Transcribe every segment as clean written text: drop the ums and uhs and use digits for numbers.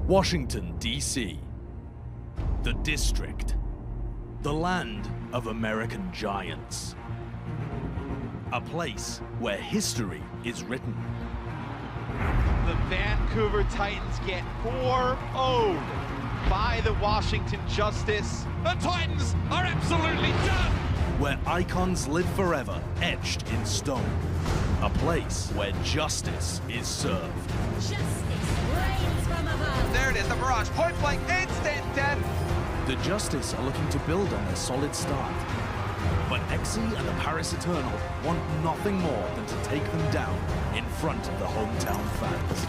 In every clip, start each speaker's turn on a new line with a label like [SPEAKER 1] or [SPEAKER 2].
[SPEAKER 1] Washington, D.C. The district. The land of American giants. A place where history is written.
[SPEAKER 2] The Vancouver Titans get 4-0'd by the Washington Justice. The Titans are absolutely done!
[SPEAKER 1] Where icons live forever, etched in stone. A place where justice is served.
[SPEAKER 3] Justice reigns from above.
[SPEAKER 2] There it is, the barrage, point blank, instant death!
[SPEAKER 1] The Justice are looking to build on their solid start. But Xe and the Paris Eternal want nothing more than to take them down in front of the hometown fans.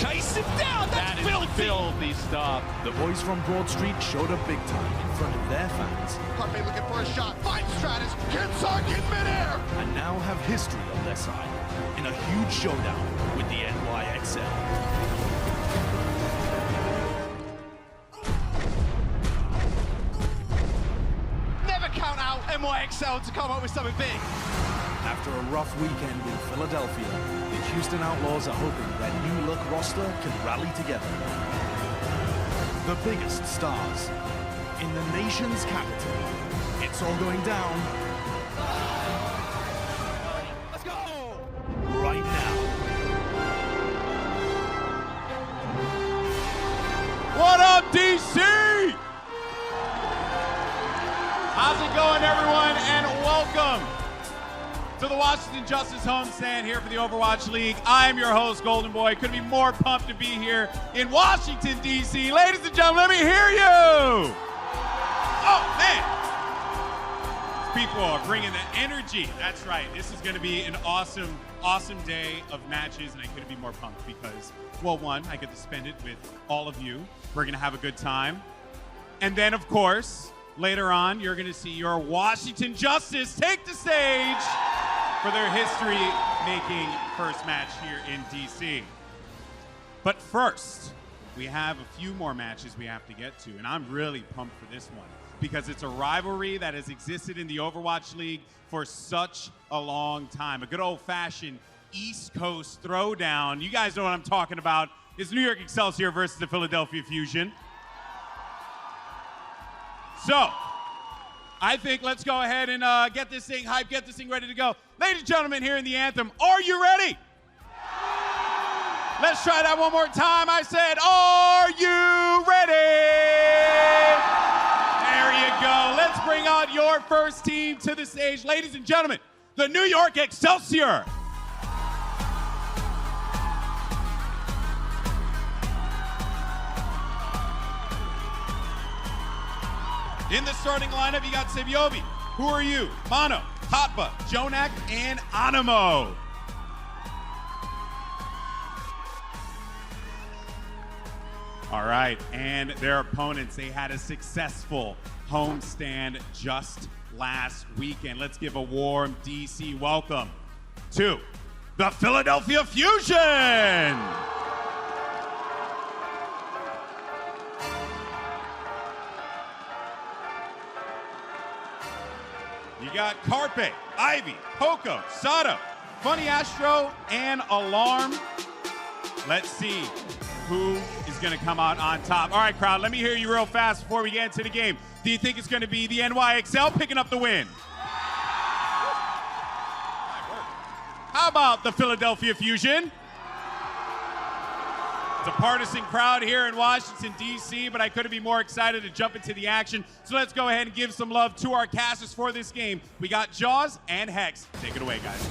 [SPEAKER 2] Chase him down, that's filthy stuff.
[SPEAKER 1] The boys from Broad Street showed up big time in front of their fans.
[SPEAKER 4] Carpe looking for a shot, finds Stratus, gets sunk in midair!
[SPEAKER 1] And now have history on their side in a huge showdown with the NYXL.
[SPEAKER 2] Count out NYXL to come up with something big.
[SPEAKER 1] After a rough weekend in Philadelphia, the Houston Outlaws are hoping their new look roster can rally together. The biggest stars in the nation's capital. It's all going down.
[SPEAKER 2] Let's go!
[SPEAKER 1] Right now.
[SPEAKER 2] What up, DC? How's it going, everyone, and welcome to the Washington Justice homestand here for the Overwatch League. I'm your host, Golden Boy. Couldn't be more pumped to be here in Washington, D.C. Ladies and gentlemen, let me hear you! Oh, man! People are bringing the energy. That's right. This is going to be an awesome, awesome day of matches, and I couldn't be more pumped because, well, one, I get to spend it with all of you. We're going to have a good time. And then, of course, later on, you're going to see your Washington Justice take the stage for their history-making first match here in D.C. But first, we have a few more matches we have to get to, and I'm really pumped for this one because it's a rivalry that has existed in the Overwatch League for such a long time. A good old-fashioned East Coast throwdown. You guys know what I'm talking about. It's New York Excelsior versus the Philadelphia Fusion. So, I think let's go ahead and get this thing hyped, get this thing ready to go. Ladies and gentlemen, here in the anthem, are you ready? Let's try that one more time. I said, are you ready? There you go. Let's bring out your first team to the stage. Ladies and gentlemen, the New York Excelsior. In the starting lineup, you got Sebiobi. Who are you? Mono, Hotba, Jonak, and Animo. All right, and their opponents, they had a successful homestand just last weekend. Let's give a warm DC welcome to the Philadelphia Fusion. You got Carpe, Ivy, Poco, Sato, Funny Astro, and Alarm. Let's see who is going to come out on top. All right, crowd, let me hear you real fast before we get into the game. Do you think it's going to be the NYXL picking up the win? How about the Philadelphia Fusion? It's a partisan crowd here in Washington, D.C., but I couldn't be more excited to jump into the action. So let's go ahead and give some love to our casters for this game. We got Jaws and Hex. Take it away, guys.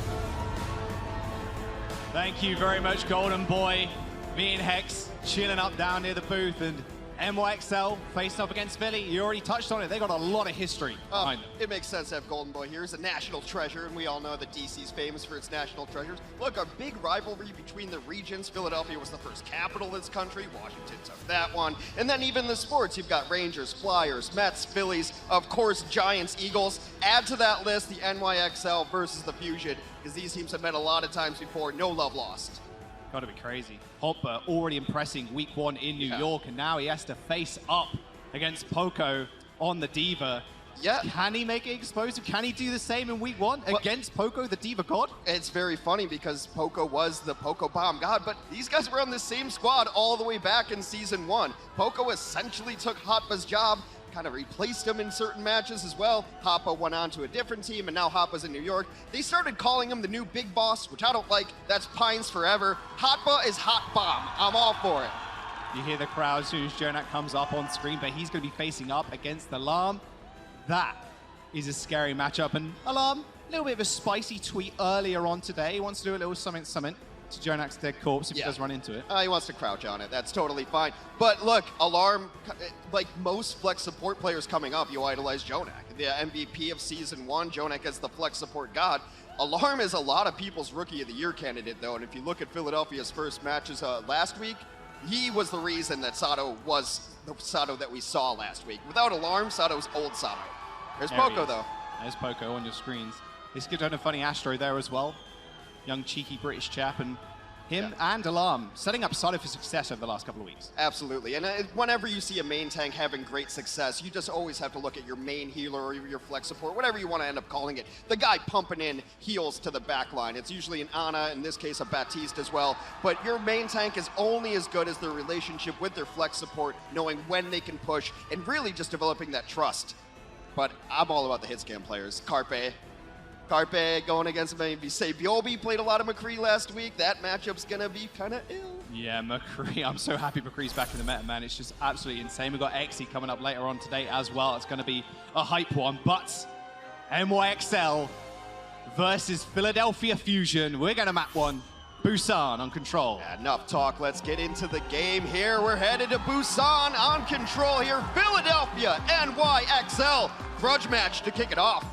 [SPEAKER 5] Thank you very much, Golden Boy. Me and Hex chilling up down near the booth, and NYXL facing up against Philly. You already touched on it. They got a lot of history behind them.
[SPEAKER 4] It makes sense to have Golden Boy here. He's a national treasure, and we all know that DC is famous for its national treasures. Look, a big rivalry between the regions. Philadelphia was the first capital of this country. Washington took that one. And then even the sports, you've got Rangers, Flyers, Mets, Phillies, of course, Giants, Eagles. Add to that list the NYXL versus the Fusion, because these teams have met a lot of times before. No love lost.
[SPEAKER 5] Got to be crazy. Hopper already impressing week one in New York, and now he has to face up against Poco on the Diva.
[SPEAKER 4] Yeah.
[SPEAKER 5] Can he make it explosive? Can he do the same in week 1 against Poco, the Diva God?
[SPEAKER 4] It's very funny because Poco was the Poco Bomb God, but these guys were on the same squad all the way back in Season 1. Poco essentially took Hoppa's job, kind of replaced him in certain matches as well. Hoppa went on to a different team, and now Hoppa's in New York. They started calling him the new big boss, which I don't like. That's Pines forever. Hoppa is Hot Bomb. I'm all for it.
[SPEAKER 5] You hear the crowd as soon as Jonak comes up on screen, but he's going to be facing up against Alarm. That is a scary matchup. And Alarm, a little bit of a spicy tweet earlier on today. He wants to do a little something to Jonak's dead corpse if he does run into it.
[SPEAKER 4] He wants to crouch on it. That's totally fine. But look, Alarm, like most flex support players coming up, you idolize Jonak. The MVP of Season 1, Jonak as the flex support god. Alarm is a lot of people's Rookie of the Year candidate, though. And if you look at Philadelphia's first matches last week, he was the reason that Sato was the Sato that we saw last week. Without Alarm, Sato's old Sato. There's Poco, though.
[SPEAKER 5] There's Poco on your screens. This kid had a funny Astro there as well. Young, cheeky British chap. And him and Alarm setting up Sato for success over the last couple of weeks.
[SPEAKER 4] Absolutely. And whenever you see a main tank having great success, you just always have to look at your main healer or your flex support, whatever you want to end up calling it. The guy pumping in heals to the back line. It's usually an Ana, in this case a Baptiste as well. But your main tank is only as good as their relationship with their flex support, knowing when they can push, and really just developing that trust. But I'm all about the hit scan players. Carpe going against maybe say Biobi played a lot of McCree last week. That matchup's gonna be kind of ill.
[SPEAKER 5] Yeah, McCree. I'm so happy McCree's back in the meta, man. It's just absolutely insane. We've got Exy coming up later on today as well. It's going to be a hype one. But NYXL versus Philadelphia Fusion. We're going to map one. Busan on control.
[SPEAKER 4] Enough talk. Let's get into the game here. We're headed to Busan on control here. Philadelphia NYXL. Grudge match to kick it off.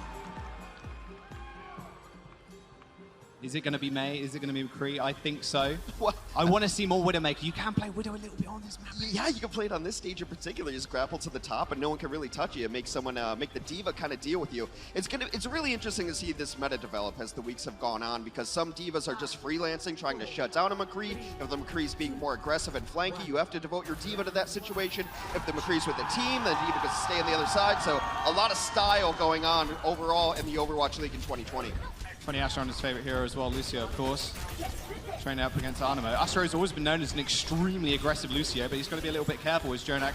[SPEAKER 5] Is it going to be May? Is it going to be McCree? I think so.
[SPEAKER 4] What?
[SPEAKER 5] I want to see more Widowmaker. You can play Widow a little bit on this map.
[SPEAKER 4] Yeah, you can play it on this stage in particular. You just grapple to the top and no one can really touch you. It makes someone, make the Diva kind of deal with you. It's really interesting to see this meta develop as the weeks have gone on, because some Divas are just freelancing, trying to shut down a McCree. If the McCree's being more aggressive and flanky, you have to devote your Diva to that situation. If the McCree's with the team, then Diva can stay on the other side. So a lot of style going on overall in the Overwatch League in 2020.
[SPEAKER 5] Funny Astro on his favorite hero as well, Lucio, of course. Training up against Animo. Astro's always been known as an extremely aggressive Lucio, but he's got to be a little bit careful as Jonak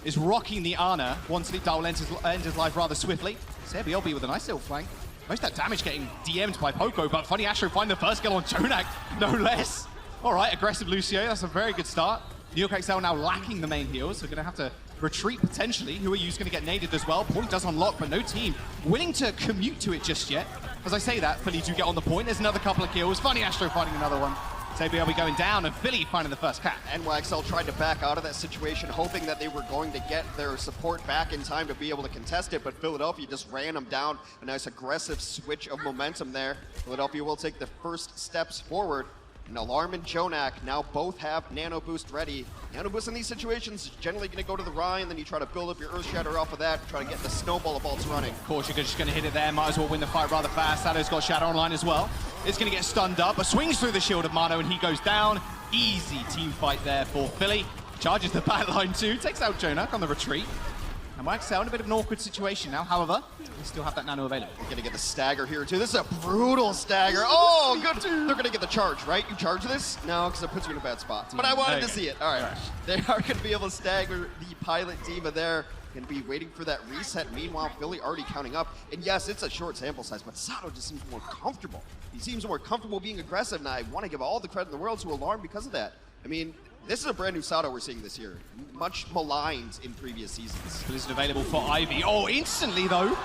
[SPEAKER 5] is rocking the Ana. One Sleep Dial ends his life rather swiftly. Sebiolbi with a nice little flank. Most of that damage getting DM'd by Poco, but Funny Astro find the first kill on Jonak, no less. All right, aggressive Lucio, that's a very good start. York Excelsior now lacking the main heals, so we're going to have to retreat potentially. Who are you going to get naded as well? Point does unlock, but no team willing to commute to it just yet. As I say that, Philly do get on the point. There's another couple of kills. Funny Astro finding another one. Sebiolbi going down, and Philly finding the first cap.
[SPEAKER 4] NYXL tried to back out of that situation, hoping that they were going to get their support back in time to be able to contest it, but Philadelphia just ran them down. A nice aggressive switch of momentum there. Philadelphia will take the first steps forward. And Alarm and Jonak now both have Nano Boost ready. Nano Boost in these situations is generally going to go to the Ryan, then you try to build up your Earth Shatter off of that, try to get the snowball of bolts running.
[SPEAKER 5] Of course, you're just going to hit it there. Might as well win the fight rather fast. Shadow's got Shadow online as well. It's going to get stunned up, but swings through the shield of Mano, and he goes down. Easy team fight there for Philly. Charges the back line too, takes out Jonak on the retreat. And NYXL in a bit of an awkward situation now. However, we still have that Nano available.
[SPEAKER 4] We're going to get the stagger here too. This is a brutal stagger. Oh, good. They're going to get the charge, right? You charge this? No, because it puts you in a bad spot. But I wanted to see it. All right. They are going to be able to stagger the Pilot Diva there. Going to be waiting for that reset. Meanwhile, Philly already counting up. And yes, it's a short sample size, but Sato just seems more comfortable. He seems more comfortable being aggressive, and I want to give all the credit in the world to Alarm because of that. I mean, this is a brand new Sato we're seeing this year. Much maligned in previous seasons.
[SPEAKER 5] Blizzard available for Ivy. Oh, instantly though.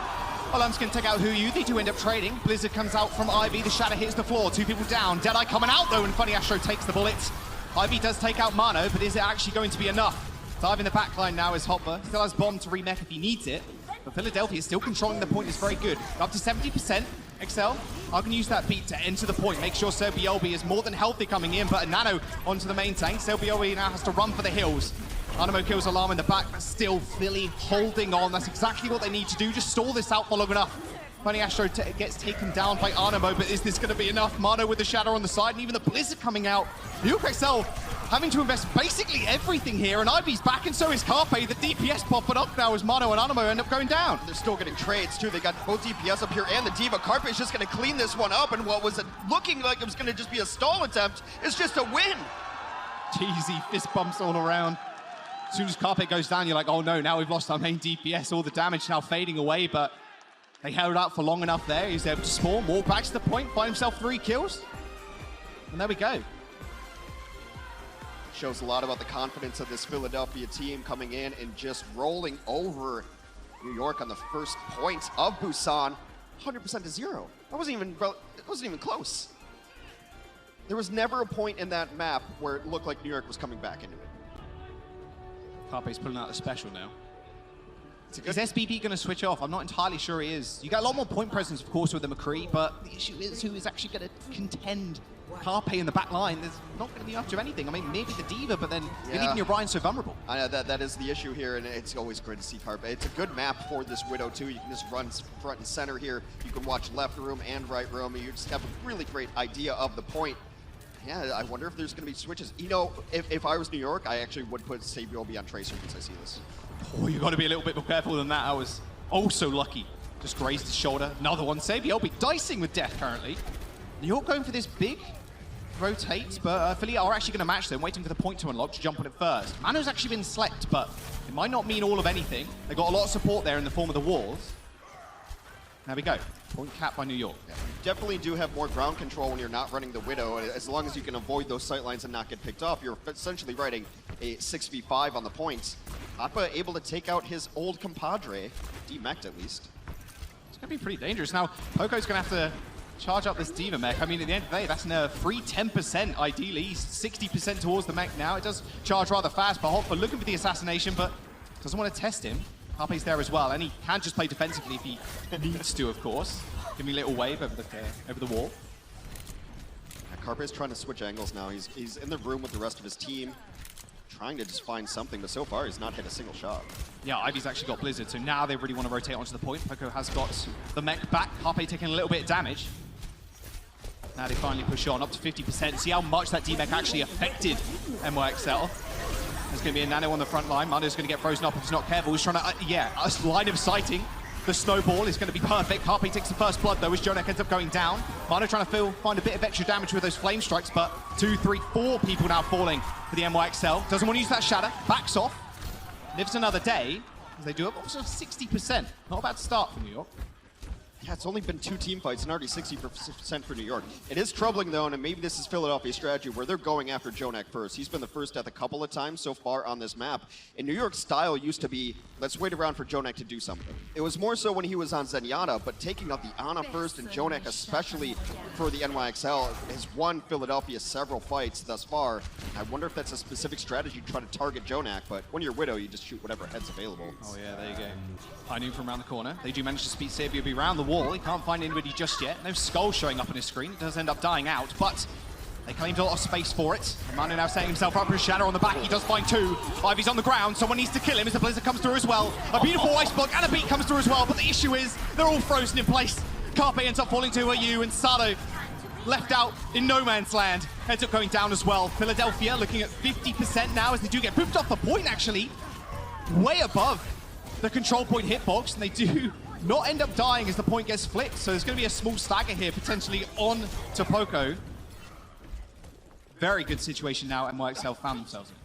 [SPEAKER 5] Alarm's going to take out Who You. They do end up trading. Blizzard comes out from Ivy. The Shatter hits the floor. Two people down. Deadeye coming out though, and Funny Astro takes the bullet. Ivy does take out Mano, but is it actually going to be enough? Dive in the backline now is Hopper. Still has Bomb to remech if he needs it. But Philadelphia is still controlling the point. Is very good. Up to 70%. Excel, I can use that beat to enter the point. Make sure Sebiolbi is more than healthy coming in, but a Nano onto the main tank. Sebiolbi now has to run for the hills. Animo kills Alarm in the back, but still Philly holding on. That's exactly what they need to do. Just stall this out for long enough. Funny Astro gets taken down by Animo, but is this going to be enough? Mano with the Shadow on the side, and even the Blizzard coming out. York Excelsior having to invest basically everything here, and Ivy's back, and so is Carpe. The DPS popping up now as Mano and Animo end up going down.
[SPEAKER 4] They're still getting trades, too. They got both DPS up here and the Diva. Carpe is just going to clean this one up, and what was looking like it was going to just be a stall attempt is just a win.
[SPEAKER 5] Cheesy fist bumps all around. As soon as Carpe goes down, you're like, oh no, now we've lost our main DPS. All the damage now fading away, but they held out for long enough there. He's able to spawn, walk back to the point, find himself 3 kills. And there we go.
[SPEAKER 4] Shows a lot about the confidence of this Philadelphia team coming in and just rolling over New York on the first point of Busan, 100% to 0. That wasn't even close. There was never a point in that map where it looked like New York was coming back into it.
[SPEAKER 5] Carpe's pulling out the special now. Is SBB going to switch off? I'm not entirely sure he is. You got a lot more point presence, of course, with the McCree, but the issue is who is actually going to contend Carpe in the back line. There's not going to be much of anything. I mean, maybe the Diva, but then you're leaving your Brian so vulnerable.
[SPEAKER 4] I know that is the issue here, and it's always great to see Carpe. It's a good map for this Widow, too. You can just run front and center here. You can watch left room and right room. You just have a really great idea of the point. Yeah, I wonder if there's going to be switches. You know, if I was New York, I actually would put Sabiobi on Tracer once I see this.
[SPEAKER 5] Oh, you got to be a little bit more careful than that. I was so lucky. Just grazed his shoulder. Another one. Sabiobi dicing with death currently. New York going for this big rotate, but Philly are actually going to match them, waiting for the point to unlock to jump on it first. Mano's actually been slept, but it might not mean all of anything. They got a lot of support there in the form of the walls. There we go. Point cap by New York.
[SPEAKER 4] Yeah, you definitely do have more ground control when you're not running the Widow. As long as you can avoid those sightlines and not get picked off, you're essentially writing a 6v5 on the points. Appa able to take out his old compadre, D-Mech at least.
[SPEAKER 5] It's going to be pretty dangerous. Now, Poco's going to have to charge up this Diva mech. I mean, at the end of the day, that's a free 10% ideally. He's 60% towards the mech now. It does charge rather fast, but Hotford looking for the assassination, but doesn't want to test him. Carpe's there as well, and he can just play defensively if he needs to, of course. Give me a little wave over the wall.
[SPEAKER 4] Yeah, Carpe's trying to switch angles now. He's in the room with the rest of his team, trying to just find something, but so far he's not hit a single shot.
[SPEAKER 5] Yeah, Ivy's actually got Blizzard, so now they really want to rotate onto the point. Poco has got the mech back. Carpe taking a little bit of damage. Now they finally push on up to 50%. See how much that D-Mech actually affected NYXL. There's going to be a nano on the front line. Mano's going to get frozen up if he's not careful. He's trying to, a line of sighting. The snowball is going to be perfect. Carpe takes the first blood, though, as Jonak ends up going down. Mano trying to find a bit of extra damage with those flame strikes, but 2, 3, 4 people now falling for the NYXL. Doesn't want to use that shatter. Backs off. Lives another day, as they do up also 60%. Not a bad start for New York.
[SPEAKER 4] Yeah, it's only been 2 team fights and already 60% for New York. It is troubling, though, and maybe this is Philadelphia's strategy, where they're going after Jonak first. He's been the first death a couple of times so far on this map. And New York's style used to be, let's wait around for Jonak to do something. It was more so when he was on Zenyatta, but taking out the Ana first and Jonak, especially for the NYXL, has won Philadelphia several fights thus far. I wonder if that's a specific strategy to try to target Jonak, but when you're Widow, you just shoot whatever head's available.
[SPEAKER 5] Oh yeah, there you go. I knew from around the corner. They do manage to speed Sabiobi around the wall. He can't find anybody just yet. No skull showing up on his screen. It does end up dying out, but they claimed a lot of space for it. Manu now setting himself up for a shadow on the back. He does find 2. Ivy's on the ground. Someone needs to kill him as the Blizzard comes through as well. A beautiful ice block and a beat comes through as well, but the issue is they're all frozen in place. Carpe ends up falling to a U, and Sado left out in no man's land. Ends up going down as well. Philadelphia looking at 50% now as they do get pooped off the point, actually. Way above the control point hitbox, and they do not end up dying as the point gets flipped. So there's going to be a small stagger here, potentially on to Poco. Very good situation now NYXL found themselves in.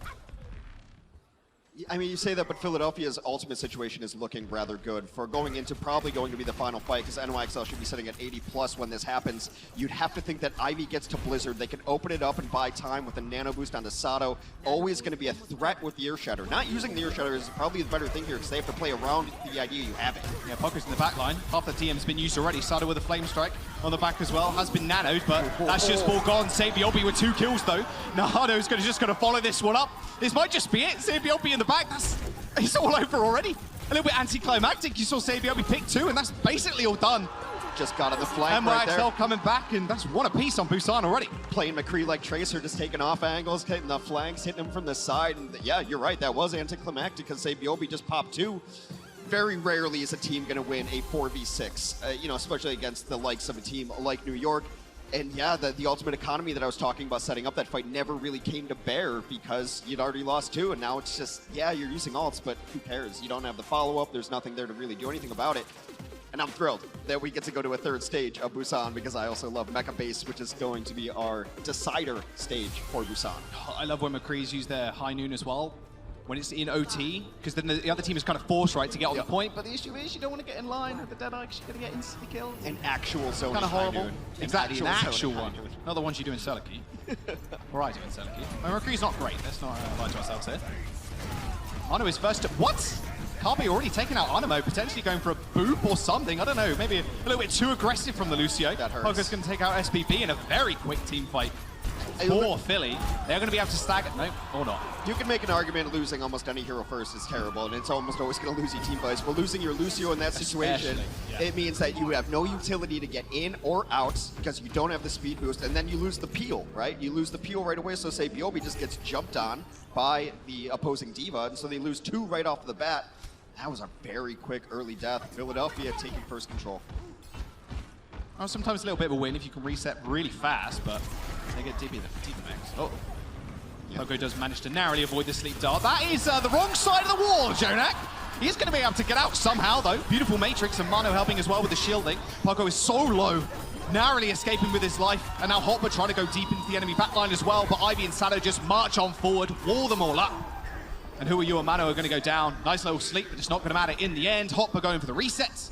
[SPEAKER 4] I mean, you say that, but Philadelphia's ultimate situation is looking rather good for going into probably going to be the final fight, because NYXL should be sitting at 80+ when this happens. You'd have to think that Ivy gets to Blizzard. They can open it up and buy time with a nano boost onto Sado. Always going to be a threat with the Ear Shatter. Not using the Ear Shatter is probably the better thing here, because they have to play around the idea you have it.
[SPEAKER 5] Yeah, Poco's in the back line. Half the TM's been used already. Sado with a Flame Strike on the back as well. Has been nanoed, but that's just all gone. Sabiobi with 2 kills, though. Nahado's just going to follow this one up. This might just be it. Sabiobi in the back. It's all over already. A little bit anticlimactic. You saw Sabiobi pick 2, and that's basically all done.
[SPEAKER 4] Just got on the flank right there.
[SPEAKER 5] NYXL coming back, and that's one apiece on Busan already.
[SPEAKER 4] Playing McCree like Tracer, just taking off angles, hitting the flanks, hitting him from the side. And yeah, you're right. That was anticlimactic because Sabiobi just popped 2. Very rarely is a team going to win a 4v6, you know, especially against the likes of a team like New York. And yeah, the ultimate economy that I was talking about setting up that fight never really came to bear because you'd already lost 2, and now it's just, yeah, you're using ults, but who cares? You don't have the follow-up, there's nothing there to really do anything about it. And I'm thrilled that we get to go to a 3rd stage of Busan because I also love Mecha Base, which is going to be our decider stage for Busan.
[SPEAKER 5] I love when McCree's use their high noon as well. When it's in OT, because then the other team is kind of forced, right, to get on the point. But the issue is you don't want to get in line with the Deadeye because you're going to get instantly killed.
[SPEAKER 4] An actual zone
[SPEAKER 5] Kind of horrible. Exactly, an actual
[SPEAKER 4] zone
[SPEAKER 5] one. Not the ones you do in Seliki. Or I do in Seliki. McCree's not great. Let's not lie to ourselves here. Ano is first. What? Carpe already taking out Animo, potentially going for a boop or something. I don't know. Maybe a little bit too aggressive from the Lucio.
[SPEAKER 4] That hurts.
[SPEAKER 5] Poco's going to take out SBB in a very quick team fight. Poor Philly. They're going to be able to stagger. No, or not.
[SPEAKER 4] You can make an argument losing almost any hero first is terrible, and it's almost always going to lose your team fights. But losing your Lucio in that situation, it means that you have no utility to get in or out because you don't have the speed boost, and then you lose the peel, right? You lose the peel right away, so say Biobi just gets jumped on by the opposing diva, and so they lose 2 right off the bat. That was a very quick early death. Philadelphia taking first control.
[SPEAKER 5] Oh, sometimes a little bit of a win if you can reset really fast, but they get Diva max. Oh. Poco does manage to narrowly avoid the sleep dart. That is the wrong side of the wall, Jonak. He is going to be able to get out somehow, though. Beautiful Matrix and Mano helping as well with the shielding. Poco is so low, narrowly escaping with his life. And now Hopper trying to go deep into the enemy backline as well. But Ivy and Sado just march on forward, wall them all up. And Who Are You and Mano are going to go down. Nice little sleep, but it's not going to matter in the end. Hopper going for the resets.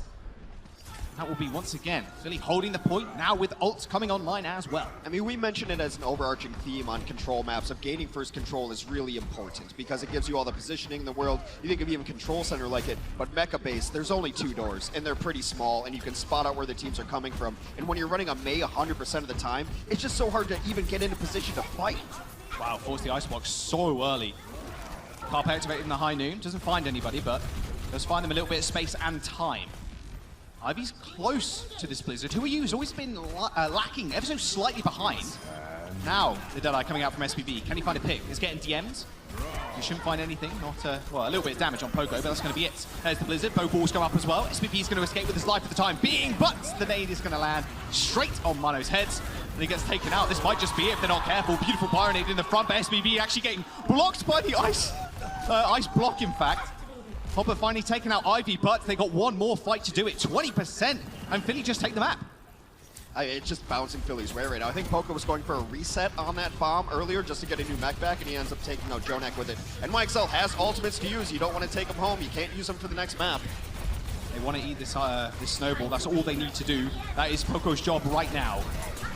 [SPEAKER 5] That will be, once again, Philly holding the point, now with ults coming online as well.
[SPEAKER 4] I mean, we mentioned it as an overarching theme on control maps of gaining first control is really important because it gives you all the positioning in the world. You think of even Control Center like it, but Mecha Base, there's only 2 doors, and they're pretty small, and you can spot out where the teams are coming from. And when you're running a Mei 100% of the time, it's just so hard to even get into position to fight.
[SPEAKER 5] Wow, forced the icebox so early. Carpe activating the high noon, doesn't find anybody, but does find them a little bit of space and time. Ivy's close to this Blizzard. Who Are You has always been lacking, ever so slightly behind. Now, the Deadeye coming out from SPB. Can he find a pick? It's getting DM'd. You shouldn't find anything. Not, well, a little bit of damage on Poco, but that's going to be it. There's the Blizzard. Both balls go up as well. SPB is going to escape with his life for the time being, but the nade is going to land straight on Mano's head. And he gets taken out. This might just be it if they're not careful. Beautiful Pyro nade in the front, but SPB actually getting blocked by the ice block, in fact. Hopper finally taking out Ivy, but they got one more fight to do it. 20%, and Philly just take the map.
[SPEAKER 4] It's just bouncing Philly's way right now. I think Poco was going for a reset on that bomb earlier just to get a new mech back, and he ends up taking out Jonak with it. And YXL has ultimates to use. You don't want to take them home. You can't use them for the next map.
[SPEAKER 5] They want to eat this snowball. That's all they need to do. That is Poco's job right now.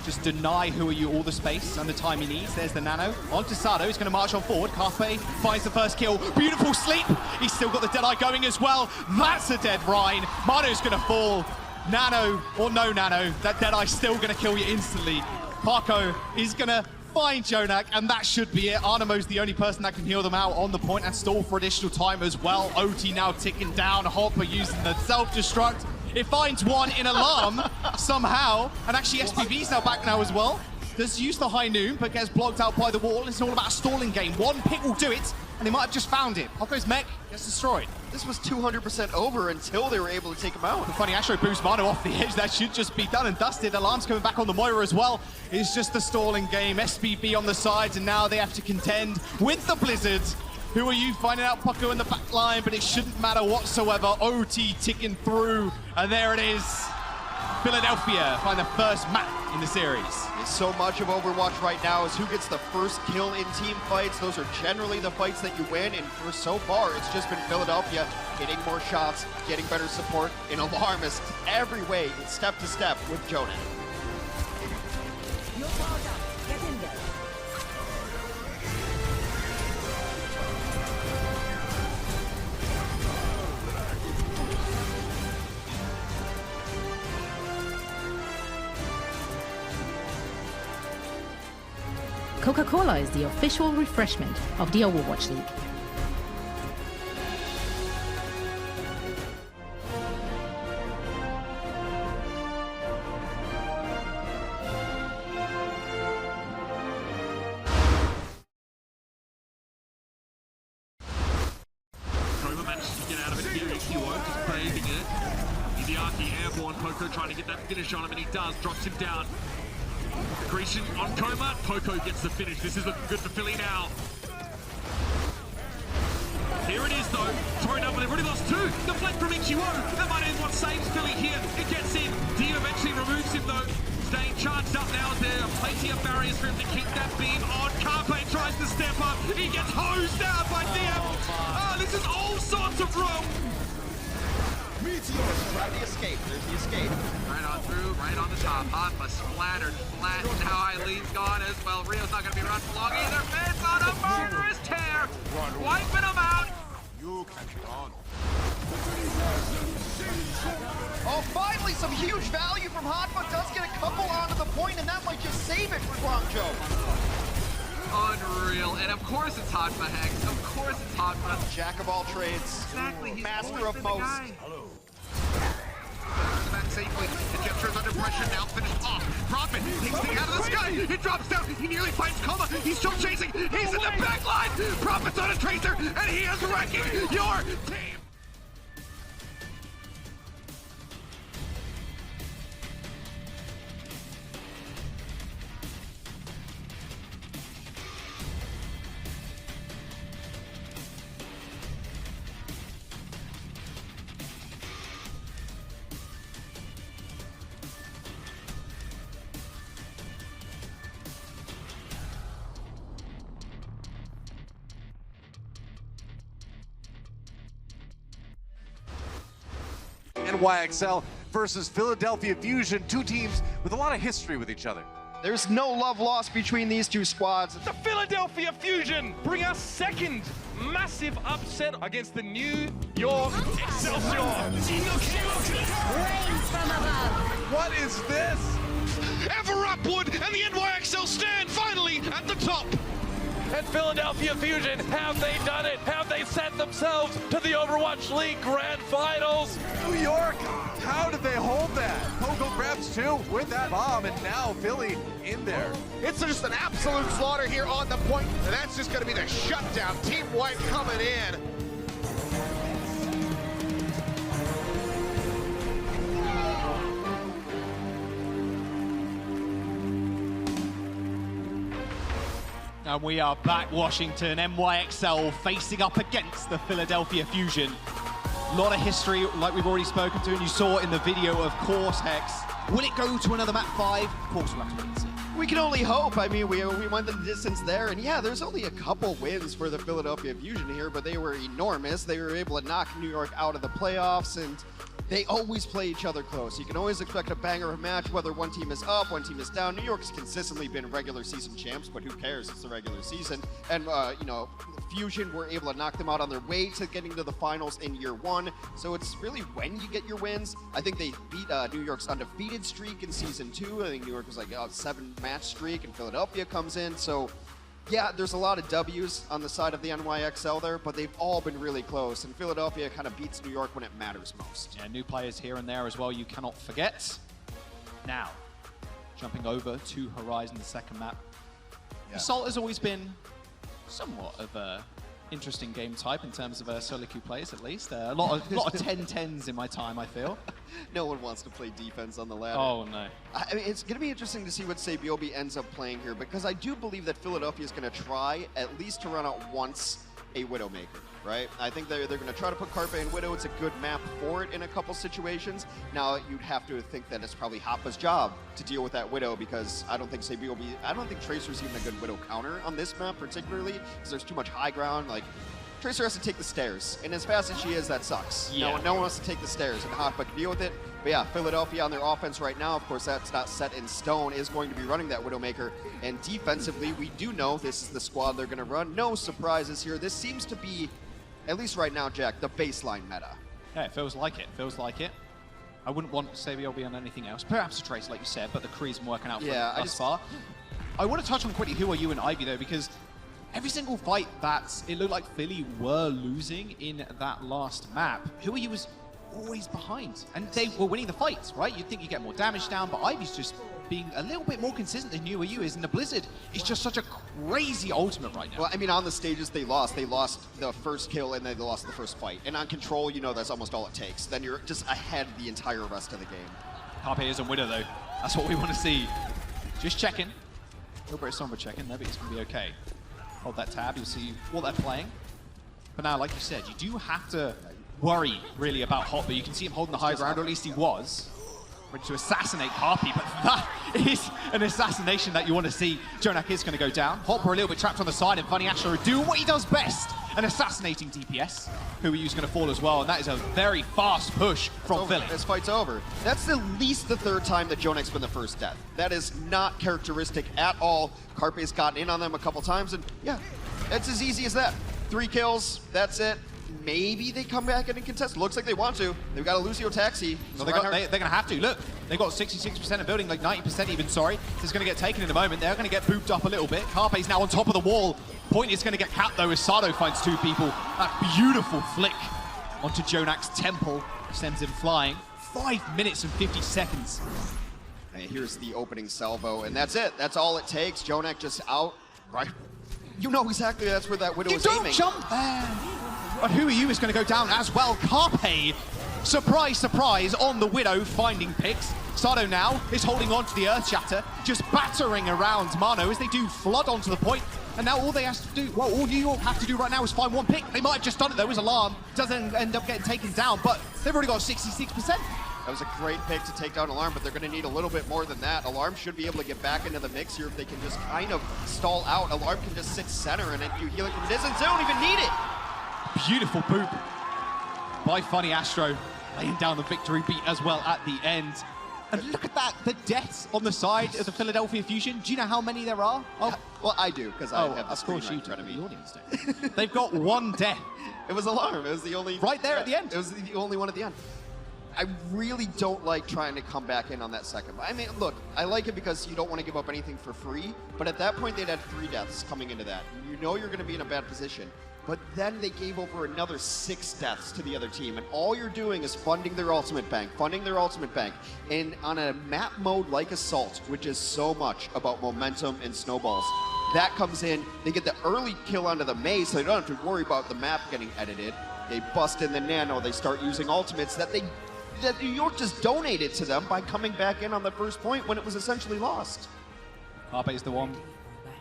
[SPEAKER 5] Just deny Who Are You all the space and the time he needs. There's the Nano. On to Sado. He's going to march on forward. Carpe finds the first kill. Beautiful sleep. He's still got the Deadeye going as well. That's a dead Rhine. Mano's going to fall. Nano or no Nano, that Deadeye's still going to kill you instantly. Paco is going to find Jonak, and that should be it. Arnemo's the only person that can heal them out on the point and stall for additional time as well. OT now ticking down. Hopper using the self-destruct. It finds one in Alarm somehow, and actually SPB's now back now as well. Does use the high noon, but gets blocked out by the wall. It's all about a stalling game. One pick will do it, and they might have just found it. Paco's mech gets destroyed.
[SPEAKER 4] This was 200% over until they were able to take him out.
[SPEAKER 5] The funny Astro boost Mano off the edge. That should just be done and dusted. Alarm's coming back on the Moira as well. It's just the stalling game. SPB on the sides, and now they have to contend with the Blizzards. Who Are You finding out Paco in the back line, but it shouldn't matter whatsoever. OT ticking through, and there it is. Philadelphia find the first map in the series.
[SPEAKER 4] So much of Overwatch right now is who gets the first kill in team fights. Those are generally the fights that you win, and for so far, it's just been Philadelphia getting more shots, getting better support, and Alarmist every way, step to step with Jonak.
[SPEAKER 3] You're powered up. Get in there.
[SPEAKER 6] Coca-Cola is the official refreshment of the Overwatch League.
[SPEAKER 7] Cobra manages to get out of it here. Ikiwo just braving it. Idiaki airborne. Poco trying to get that finish on him, and he does. Drops him down. Accretion on Coma. Poco gets the finish. This is looking good for Philly now. Here it is though, thrown up, but they've already lost two. Deflect from Ichiwo. That might end what saves Philly here. It gets in. Dio eventually removes him though. Staying charged up now as there are plenty of barriers for him to keep that beam on. Carpe tries to step up. He gets hosed out by Dio. Oh, this is all sorts of wrong.
[SPEAKER 4] Try the escape. There's the escape.
[SPEAKER 8] Right on through, right on the top. Hanma splattered flat. Now Eileen's gone as well. Rio's not going to be run for long either. Fits on a murderous tear. Wiping him out.
[SPEAKER 9] You can run.
[SPEAKER 4] Oh, finally some huge value from Hanma. Does get a couple onto the point, and that might just save it for Guangzhou.
[SPEAKER 8] Unreal. And of course it's Hanma, Hex. Of course it's Hanma.
[SPEAKER 4] Jack of all trades.
[SPEAKER 8] Exactly. He's
[SPEAKER 4] Master of most.
[SPEAKER 8] Back safely. Egyptian's under pressure now. Finished off. Prophet takes thing out of the sky. He drops down. He nearly finds Coma. He's still chasing. He's in the back line. Prophet's on a tracer, and he is wrecking your team.
[SPEAKER 10] YXL versus Philadelphia Fusion, two teams with a lot of history with each other.
[SPEAKER 4] There's no love lost between these two squads.
[SPEAKER 11] The Philadelphia Fusion bring us second massive upset against the New York Excelsior.
[SPEAKER 10] What is this?
[SPEAKER 11] Ever upward, and the NYXL stand finally at the top. And Philadelphia Fusion, have they done it? Have they set themselves to the Overwatch League Grand Finals?
[SPEAKER 10] New York, how did they hold that? Pogo grabs two with that bomb, and now Philly in there.
[SPEAKER 9] It's just an absolute slaughter here on the point, and that's just going to be the shutdown. Team White coming in.
[SPEAKER 5] And we are back, Washington. NYXL facing up against the Philadelphia Fusion. A lot of history, like we've already spoken to, and you saw in the video, of course, Hex. Will it go to another map 5? Of course, we'll have to wait and see.
[SPEAKER 4] We can only hope. I mean, we went the distance there, and yeah, there's only a couple wins for the Philadelphia Fusion here, but they were enormous. They were able to knock New York out of the playoffs, and they always play each other close. You can always expect a banger of a match, whether one team is up, one team is down. New York's consistently been regular season champs, but who cares? It's the regular season. And, you know, Fusion were able to knock them out on their way to getting to the finals in year one. So it's really when you get your wins. I think they beat New York's undefeated streak in season 2. I think New York was like a 7-match streak, and Philadelphia comes in. So yeah, there's a lot of W's on the side of the NYXL there, but they've all been really close, and Philadelphia kind of beats New York when it matters most.
[SPEAKER 5] Yeah, new players here and there as well, you cannot forget. Now, jumping over to Horizon, the second map. Yeah. Assault has always been somewhat of a interesting game type in terms of solo queue plays, at least. A lot of 10-10s in my time, I feel.
[SPEAKER 4] No one wants to play defense on the ladder.
[SPEAKER 5] Oh, no.
[SPEAKER 4] I mean, it's going to be interesting to see what Sabiobi ends up playing here, because I do believe that Philadelphia is going to try at least to run out once a Widowmaker, right? I think they're going to try to put Carpe and Widow. It's a good map for it in a couple situations. Now, you'd have to think that it's probably Hoppa's job to deal with that Widow, because I don't think Tracer's even a good Widow counter on this map particularly, because there's too much high ground. Like, Tracer has to take the stairs, and as fast as she is, that sucks.
[SPEAKER 5] Yeah.
[SPEAKER 4] No one wants to take the stairs, and Hoppa can deal with it. But yeah, Philadelphia on their offense right now, of course, that's not set in stone, is going to be running that Widowmaker. And defensively, we do know this is the squad they're going to run. No surprises here. This seems to be, at least right now, Jack, the baseline meta.
[SPEAKER 5] Yeah, it feels like it. Feels like it. I wouldn't want Sabiobi on anything else. Perhaps a Tracer, like you said, but the Kree's been working out for them thus far. I want to touch on quickly who are you and Ivy, though, because every single fight that it looked like Philly were losing in that last map, Who Are You was always behind. And they were winning the fights, right? You'd think you get more damage down, but Ivy's just being a little bit more consistent than Who Are You is, and the Blizzard is just such a crazy ultimate right now.
[SPEAKER 4] Well, I mean, on the stages they lost. They lost the first kill and they lost the first fight. And on Control, you know that's almost all it takes. Then you're just ahead the entire rest of the game.
[SPEAKER 5] Carpe is a winner, though. That's what we want to see. Just checking. A little bit of Sombra checking. No, but it's going to be okay. Hold that tab. You'll see what they're playing. But now, like you said, you do have to worry, really, about Hot, but you can see him holding the high ground, or at least he was. Ready to assassinate Harpy, but that is an assassination that you want to see. Jonak is going to go down. Hopper a little bit trapped on the side, and Funny Astro doing what he does best, and assassinating DPS, who he was going to fall as well, and that is a very fast push from Philly.
[SPEAKER 4] This fight's over. That's at least the third time that Jonak's been the first death. That is not characteristic at all. Carpe's gotten in on them a couple times, and yeah, it's as easy as that. 3 kills, that's it. Maybe they come back in and contest. Looks like they want to. They've got a Lucio Taxi.
[SPEAKER 5] So they're going to have to. Look, they've got 66% of building, like 90% even, sorry. This is going to get taken in a moment. They're going to get booped up a little bit. Carpe's now on top of the wall. Point is going to get capped, though, as Sado finds 2 people. That beautiful flick onto Jonak's temple sends him flying. 5 minutes and 50 seconds.
[SPEAKER 4] And here's the opening salvo, and that's it. That's all it takes. Jonak just out. Right. You know exactly that's where that Widow is aiming.
[SPEAKER 5] You don't jump there. But Who Are You is going to go down as well. Carpe, surprise, surprise, on the Widow, finding picks. Sado now is holding on to the Earth Shatter, just battering around Mano as they do flood onto the point. And now all they have to do, well, all New York have to do right now is find 1 pick. They might have just done it though, as Alarm doesn't end up getting taken down, but they've already got 66%.
[SPEAKER 4] That was a great pick to take down Alarm, but they're going to need a little bit more than that. Alarm should be able to get back into the mix here if they can just kind of stall out. Alarm can just sit center and then you heal it from distance. They don't even need it.
[SPEAKER 5] Beautiful boop by Funny Astro, laying down the victory beat as well at the end. And look at that, the deaths on the side of the Philadelphia Fusion. Do you know how many there are?
[SPEAKER 4] Oh, well, I do, because I have the screen
[SPEAKER 5] right
[SPEAKER 4] in front of me.
[SPEAKER 5] The audience do. They've got 1 death.
[SPEAKER 4] It was Alarm. It was the only...
[SPEAKER 5] Right there at the end.
[SPEAKER 4] It was the only one at the end. I really don't like trying to come back in on that second. I mean, look, I like it because you don't want to give up anything for free, but at that point they'd had 3 deaths coming into that. You know you're going to be in a bad position. But then they gave over another 6 deaths to the other team, and all you're doing is funding their ultimate bank, And on a map mode like Assault, which is so much about momentum and snowballs, that comes in, they get the early kill onto the maze, so they don't have to worry about the map getting edited. They bust in the nano, they start using ultimates that New York just donated to them by coming back in on the first point when it was essentially lost.
[SPEAKER 5] Carpe's the one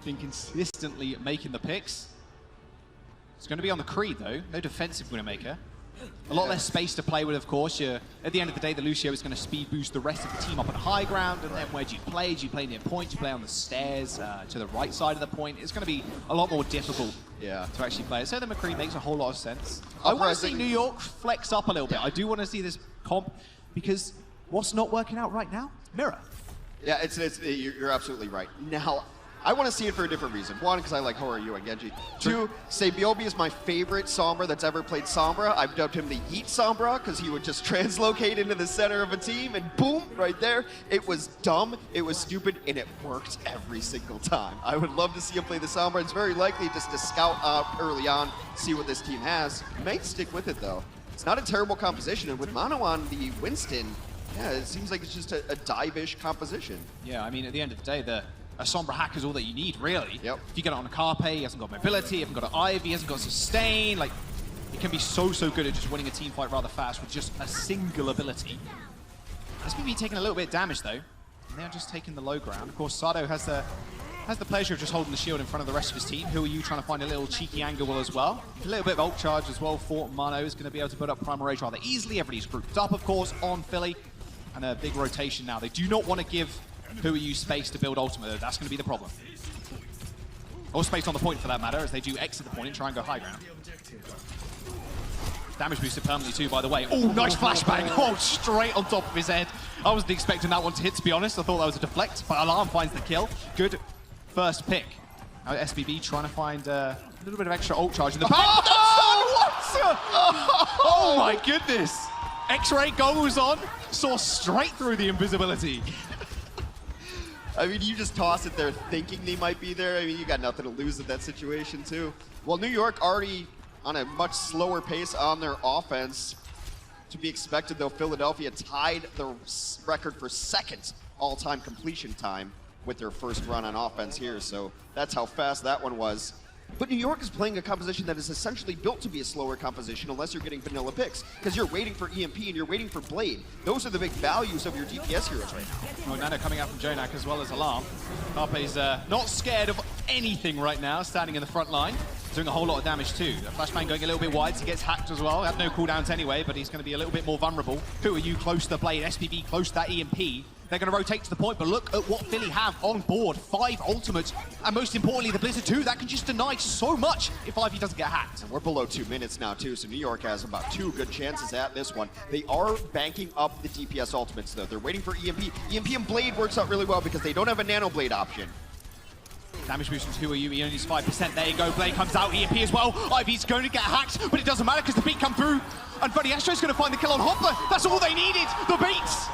[SPEAKER 5] been consistently making the picks. It's going to be on the Creed, though. No defensive Widowmaker. A lot less space to play with, of course. At the end of the day, the Lucio is going to speed boost the rest of the team up on high ground, and then where do you play? Do you play near point? Do you play on the stairs to the right side of the point? It's going to be a lot more difficult to actually play it. So the McCree makes a whole lot of sense. I want to see New York flex up a little bit. I do want to see this comp, because what's not working out right now? Mirror.
[SPEAKER 4] Yeah, you're absolutely right. Now, I want to see it for a different reason. 1, because I like Who Are You and Genji. 2, Sabiobi is my favorite Sombra that's ever played Sombra. I've dubbed him the Yeet Sombra because he would just translocate into the center of a team and boom, right there. It was dumb, it was stupid, and it worked every single time. I would love to see him play the Sombra. It's very likely just to scout out early on, see what this team has. Might stick with it though. It's not a terrible composition, and with Mono on the Winston, yeah, it seems like it's just a dive-ish composition.
[SPEAKER 5] Yeah, I mean, at the end of the day, a Sombra hack is all that you need, really.
[SPEAKER 4] Yep.
[SPEAKER 5] If you get it on a Carpe, he hasn't got mobility, he hasn't got an Ivy, he hasn't got sustain. Like, it can be so good at just winning a team fight rather fast with just a single ability. SPB taking a little bit of damage, though. And they're just taking the low ground. Of course, Sado has the pleasure of just holding the shield in front of the rest of his team. Who Are You trying to find a little cheeky angle as well? A little bit of ult charge as well for Mano is going to be able to build up Primal Rage rather easily. Everybody's grouped up, of course, on Philly. And a big rotation now. They do not want to give Who Are You space to build ultimate. That's going to be the problem. Or space on the point for that matter, as they do exit the point and try and go high ground. Damage boosted permanently too, by the way. Oh, nice flashbang. Oh, straight on top of his head. I wasn't expecting that one to hit, to be honest. I thought that was a deflect, but Alarm finds the kill. Good first pick. Now SBB trying to find a little bit of extra ult charge in the back. Oh my goodness. X-ray goes on, saw straight through the invisibility.
[SPEAKER 4] I mean, you just toss it there thinking they might be there. I mean, you got nothing to lose in that situation, too. Well, New York already on a much slower pace on their offense. To be expected, though, Philadelphia tied the record for 2nd all-time completion time with their first run on offense here. So that's how fast that one was. But New York is playing a composition that is essentially built to be a slower composition unless you're getting vanilla picks, because you're waiting for EMP and you're waiting for Blade. Those are the big values of your DPS heroes right now.
[SPEAKER 5] Well, Nano coming out from Jonak as well as Alarm. Carpe's not scared of anything right now, standing in the front line, doing a whole lot of damage too. The Flashbang going a little bit wide, so he gets hacked as well. Had no cooldowns anyway, but he's going to be a little bit more vulnerable. Who are you close to the Blade? SPB close to that EMP. They're going to rotate to the point, but look at what Philly have on board. 5 ultimates, and most importantly, the Blizzard 2, that can just deny so much if Ivy doesn't get hacked.
[SPEAKER 4] And we're below 2 minutes now, too, so New York has about 2 good chances at this one. They are banking up the DPS ultimates, though. They're waiting for EMP. EMP and Blade works out really well because they don't have a Nano Blade option.
[SPEAKER 5] Damage boost from 2 he only needs 5%. There you go, Blade comes out, EMP as well. Ivy's going to get hacked, but it doesn't matter because the beat come through. And Buddy Astro's going to find the kill on Hopper. That's all they needed, the beats.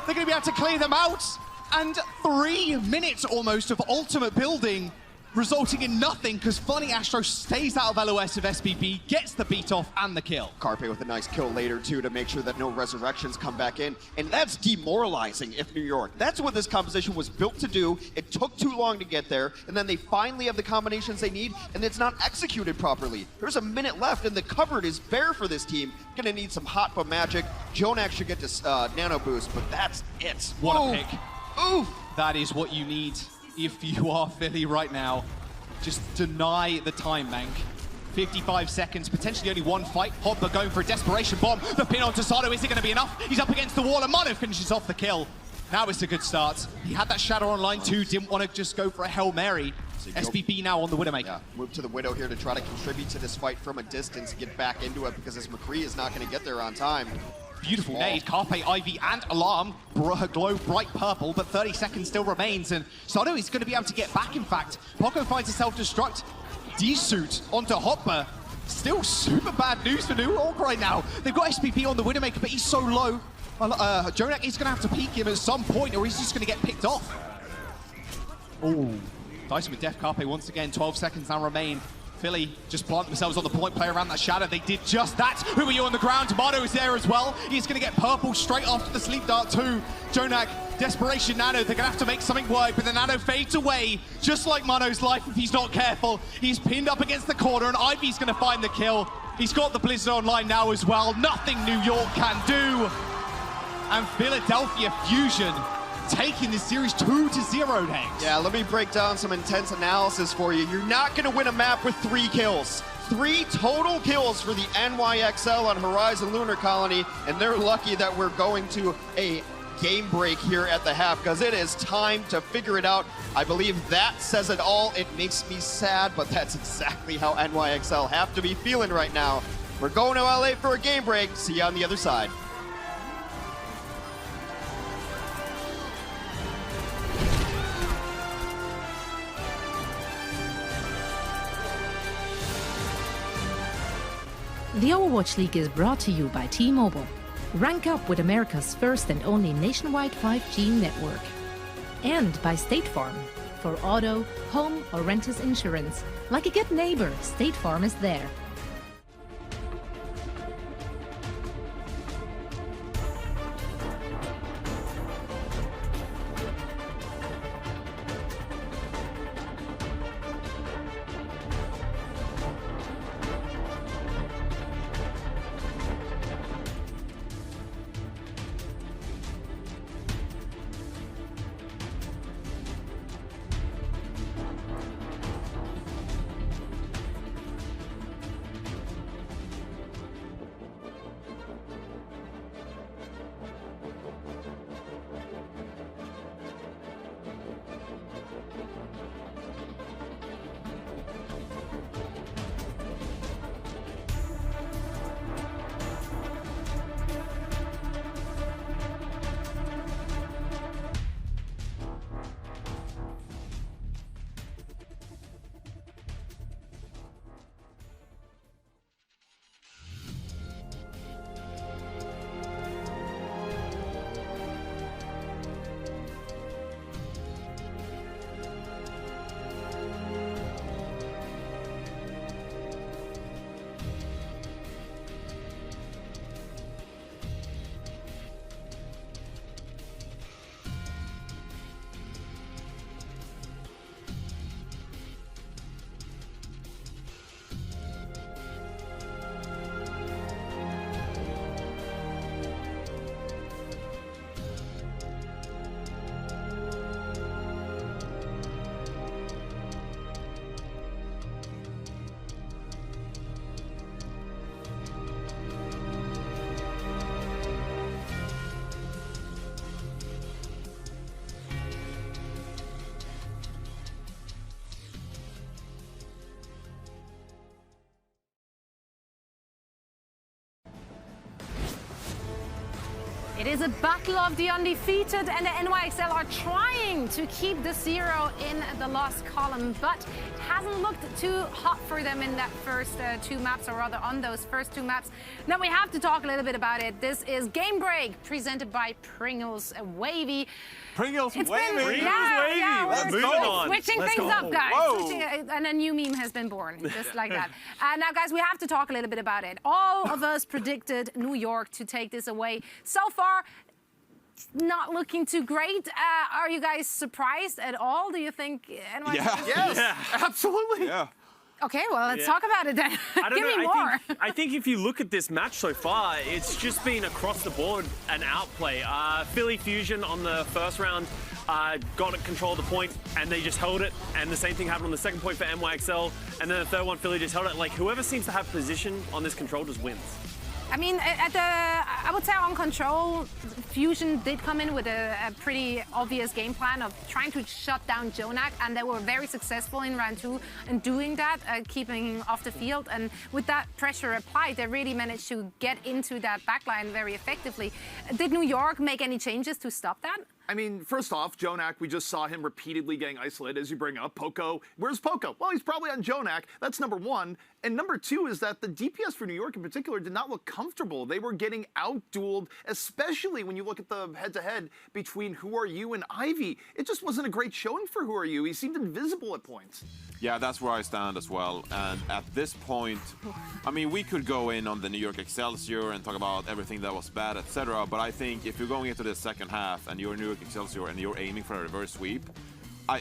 [SPEAKER 5] They're going to be able to clear them out. And 3 minutes almost of ultimate building, resulting in nothing because Funny Astro stays out of LOS of SBB, gets the beat off and the kill.
[SPEAKER 4] Carpe with a nice kill later too to make sure that no resurrections come back in. And that's demoralizing if New York. That's what this composition was built to do. It took too long to get there, and then they finally have the combinations they need, and it's not executed properly. There's a minute left, and the cupboard is bare for this team. Gonna need some hot but magic. Jonak should get this nano boost, but that's it.
[SPEAKER 5] What a pick.
[SPEAKER 4] Oof.
[SPEAKER 5] That is what you need if you are Philly right now. Just deny the time bank. 55 seconds, potentially only one fight. Hopper going for a desperation bomb. The pin on Sado, is it going to be enough? He's up against the wall, and Mono finishes off the kill. Now it's a good start. He had that Shadow on line too, didn't want to just go for a Hail Mary. SBB now on the Widowmaker.
[SPEAKER 4] Yeah, move to the Widow here to try to contribute to this fight from a distance, get back into it, because this McCree is not going to get there on time.
[SPEAKER 5] Beautiful nade, Carpe, Ivy, and Alarm glow bright purple, but 30 seconds still remains, and Sado is going to be able to get back, in fact. Poco finds a self-destruct D-suit onto Hopper. Still super bad news for New York right now. They've got SPP on the Widowmaker, but he's so low. Jonak is going to have to peek him at some point, or he's just going to get picked off. Oh, Dyson with Def. Carpe once again, 12 seconds now remain. Philly just plant themselves on the point, play around that shadow. They did just that. Who are you on the ground? Tomato is there as well. He's going to get purple straight after the sleep dart too. Jonak, desperation Nano. They're going to have to make something work, but the Nano fades away, just like Mono's life if he's not careful. He's pinned up against the corner, and Ivy's going to find the kill. He's got the Blizzard online now as well. Nothing New York can do. And Philadelphia Fusion taking this series 2-0 next.
[SPEAKER 4] Yeah, let me break down some intense analysis for you. You're not going to win a map with 3 kills. 3 total kills for the NYXL on Horizon Lunar Colony, and they're lucky that we're going to a game break here at the half, because it is time to figure it out. I believe that says it all. It makes me sad, but that's exactly how NYXL have to be feeling right now. We're going to LA for a game break. See you on the other side.
[SPEAKER 6] The Overwatch League is brought to you by T-Mobile. Rank up with America's first and only nationwide 5G network. And by State Farm. For auto, home, or renters insurance. Like a good neighbor, State Farm is there.
[SPEAKER 12] It is a battle of the undefeated, and the NYXL are trying to keep the 0 in the loss column, but it hasn't looked too hot for them in that first 2 maps, or rather on those first 2 maps. Now we have to talk a little bit about it. This is Game Break, presented by Pringles Wavy.
[SPEAKER 10] Pringles Wavy.
[SPEAKER 12] Yeah,
[SPEAKER 10] Let's go.
[SPEAKER 12] Switching things up, guys. And a new meme has been born, just like that. Now, guys, we have to talk a little bit about it. All of us predicted New York to take this away. So far, it's not looking too great. Are you guys surprised at all? Do you think NYC?
[SPEAKER 10] Yes, absolutely.
[SPEAKER 13] Yeah.
[SPEAKER 12] Okay, well, let's talk about it then. Give me more.
[SPEAKER 14] I think if you look at this match so far, it's just been across the board an outplay. Philly Fusion on the first round got control of the point, and they just held it. And the same thing happened on the second point for NYXL. And then the third one, Philly just held it. Like, whoever seems to have position on this control just wins.
[SPEAKER 12] I mean, I would say on control, Fusion did come in with a pretty obvious game plan of trying to shut down Jonak, and they were very successful in round 2 in doing that, keeping him off the field. And with that pressure applied, they really managed to get into that backline very effectively. Did New York make any changes to stop that?
[SPEAKER 15] I mean, first off, Jonak, we just saw him repeatedly getting isolated, as you bring up. Poco, where's Poco? Well, he's probably on Jonak. That's number 1. And number 2 is that the DPS for New York in particular did not look comfortable. They were getting out-dueled, especially when you look at the head-to-head between Who Are You and Ivy. It just wasn't a great showing for Who Are You. He seemed invisible at points.
[SPEAKER 13] Yeah, that's where I stand as well. And at this point, I mean, we could go in on the New York Excelsior and talk about everything that was bad, etc. But I think if you're going into the second half and you're New York Excelsior and you're aiming for a reverse sweep,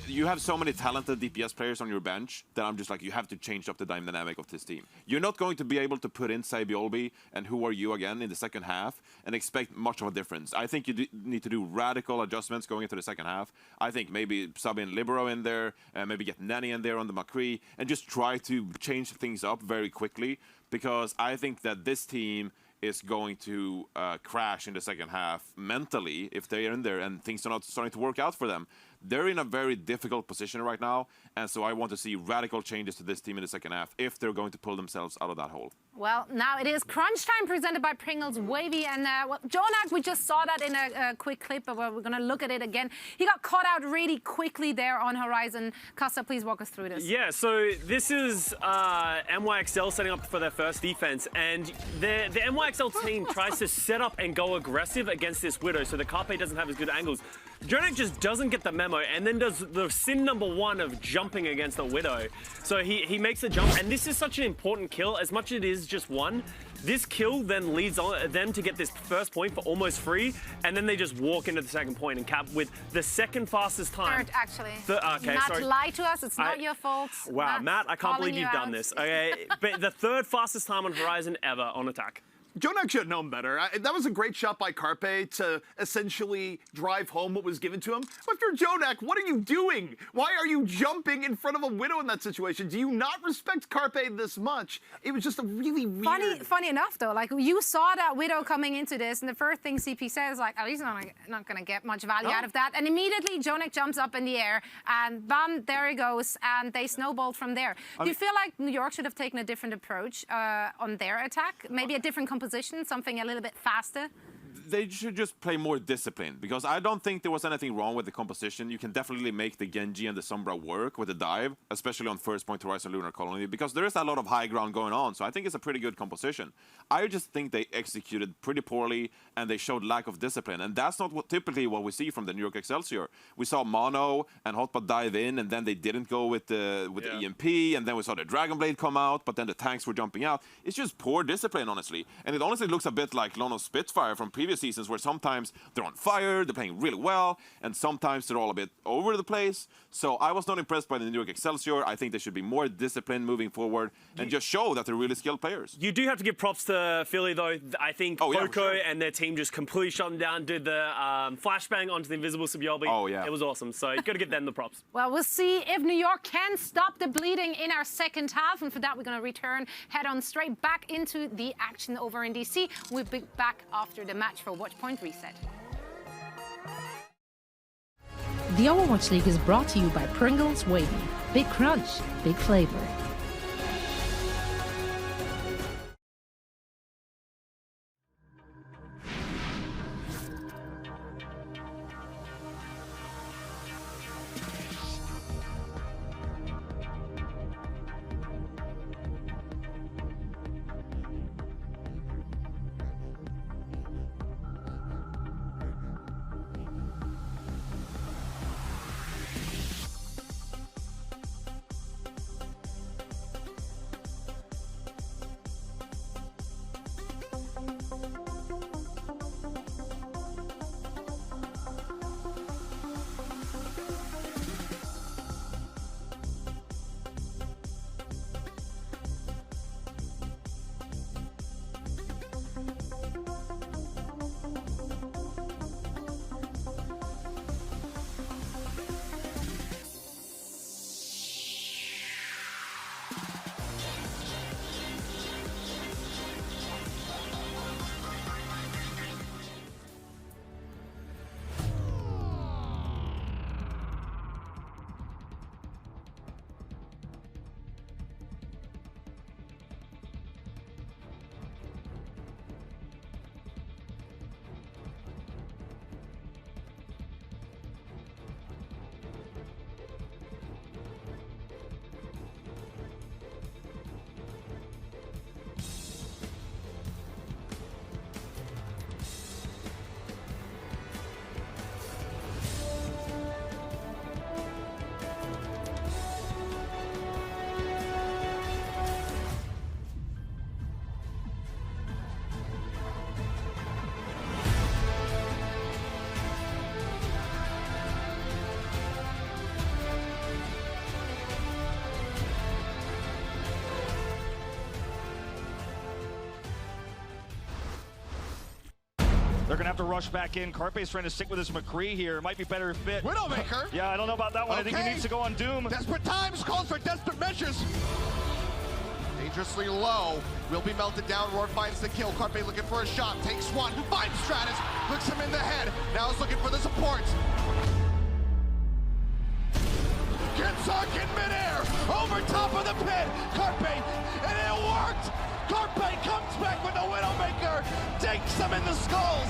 [SPEAKER 13] you have so many talented DPS players on your bench that I'm just like, you have to change up the dynamic of this team. You're not going to be able to put in Sabiolbi and Who Are You again in the second half and expect much of a difference. I think you need to do radical adjustments going into the second half. I think maybe sub in Libero in there, maybe get Nanny in there on the McCree, and just try to change things up very quickly, because I think that this team is going to crash in the second half mentally if they are in there and things are not starting to work out for them. They're in a very difficult position right now, and so I want to see radical changes to this team in the second half if they're going to pull themselves out of that hole.
[SPEAKER 12] Well, now it is crunch time, presented by Pringles Wavy, and Jonak, we just saw that in a quick clip, but we're going to look at it again. He got caught out really quickly there on Horizon. Casa, please walk us through this.
[SPEAKER 14] Yeah, so this is NYXL setting up for their first defense, and the NYXL team tries to set up and go aggressive against this Widow, so the Carpe doesn't have as good angles. Jonak just doesn't get the memo, and then does the sin number 1 of jumping against the Widow. So he makes the jump, and this is such an important kill. As much as it is just 1, this kill then leads on them to get this first point for almost free, and then they just walk into the second point and cap with the second fastest time.
[SPEAKER 12] Third, actually.
[SPEAKER 14] Okay,
[SPEAKER 12] Matt,
[SPEAKER 14] sorry.
[SPEAKER 12] lie to us. It's not your fault.
[SPEAKER 14] Wow, Matt, I can't believe you've done this. Okay, but the 3rd fastest time on Horizon ever on attack.
[SPEAKER 15] Jonak should have known better. That was a great shot by Carpe to essentially drive home what was given to him. But if you're Jonak, what are you doing? Why are you jumping in front of a Widow in that situation? Do you not respect Carpe this much? It was just a really weird...
[SPEAKER 12] Funny enough, though, like, you saw that Widow coming into this, and the first thing CP says, like, oh, he's not going to get much value out of that. And immediately, Jonak jumps up in the air, and bam, there he goes, and they snowballed from there. Do you feel like New York should have taken a different approach on their attack? Maybe a different composition, something a little bit faster?
[SPEAKER 13] They should just play more disciplined, because I don't think there was anything wrong with the composition. You can definitely make the Genji and the Sombra work with the dive, especially on first point Horizon Lunar Colony, because there is a lot of high ground going on, so I think it's a pretty good composition. I just think they executed pretty poorly, and they showed lack of discipline, and that's not typically what we see from the New York Excelsior. We saw Mono and Hotpot dive in, and then they didn't go with the EMP, and then we saw the Dragon Blade come out, but then the tanks were jumping out. It's just poor discipline, honestly, and it honestly looks a bit like London Spitfire from previous seasons, where sometimes they're on fire, they're playing really well, and sometimes they're all a bit over the place. So I was not impressed by the New York Excelsior. I think they should be more disciplined moving forward and just show that they're really skilled players.
[SPEAKER 14] You do have to give props to Philly, though. I think Poco and their team just completely shut them down, did the flashbang onto the invisible Sabiolbi.
[SPEAKER 13] Oh, yeah.
[SPEAKER 14] It was awesome. So you've got to give them the props.
[SPEAKER 12] Well, we'll see if New York can stop the bleeding in our second half. And for that, we're going to return head on straight back into the action over in DC. We'll be back after the match for Watch Point Reset.
[SPEAKER 6] The Overwatch League is brought to you by Pringles Wavy. Big crunch, big flavor.
[SPEAKER 16] They're going to have to rush back in. Carpe's trying to stick with his McCree here. Might be better fit.
[SPEAKER 9] Widowmaker?
[SPEAKER 16] Yeah, I don't know about that one. I think he needs to go on Doom.
[SPEAKER 9] Desperate times calls for desperate measures. Dangerously low. Will be melted down. Roar finds the kill. Carpe looking for a shot. Takes one. Finds Stratus. Looks him in the head. Now is looking for the support. Gets sunk in midair. Over top of the pit. Carpe. And it worked. Carpe comes back with the Widowmaker. Takes him in the skulls.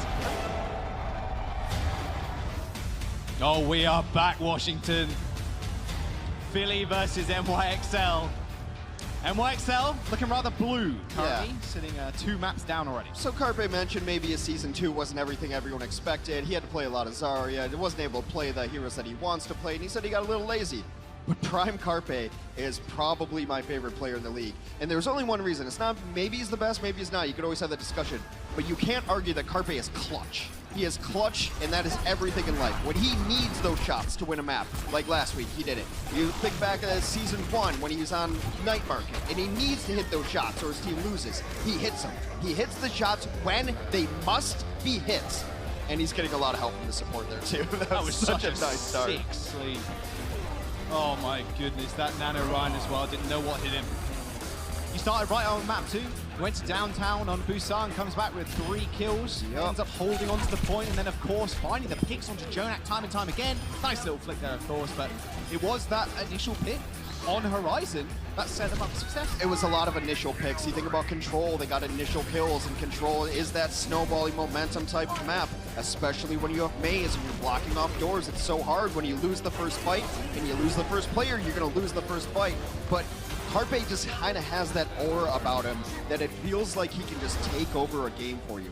[SPEAKER 5] Oh, we are back, Washington. Philly versus NYXL. NYXL looking rather blue currently, sitting 2 maps down already.
[SPEAKER 4] So Carpe mentioned maybe his Season 2 wasn't everything everyone expected. He had to play a lot of Zarya. He wasn't able to play the heroes that he wants to play, and he said he got a little lazy. But Prime Carpe is probably my favorite player in the league. And there's only one reason. It's not maybe he's the best, maybe he's not. You could always have that discussion. But you can't argue that Carpe is clutch. He is clutch, and that is everything in life. When he needs those shots to win a map, like last week, he did it. You think back at Season 1 when he was on Night Market, and he needs to hit those shots or his team loses. He hits them. He hits the shots when they must be hits. And he's getting a lot of help from the support there, too.
[SPEAKER 5] That was such a
[SPEAKER 4] nice start.
[SPEAKER 5] sick sleep. Oh my goodness, that Nano Ryan as well, didn't know what hit him. He started right on map 2, went to downtown on Busan, comes back with 3 kills, ends up holding onto the point, and then of course finding the picks onto Jonak time and time again. Nice little flick there of course, but it was that initial pick on Horizon that set them up for success.
[SPEAKER 4] It was a lot of initial picks. You think about Control, they got initial kills, and Control is that snowballing momentum type of map, especially when you have Maze and you're blocking off doors. It's so hard when you lose the first fight and you lose the first player, you're gonna lose the first fight. But Carpe just kind of has that aura about him that it feels like he can just take over a game for you.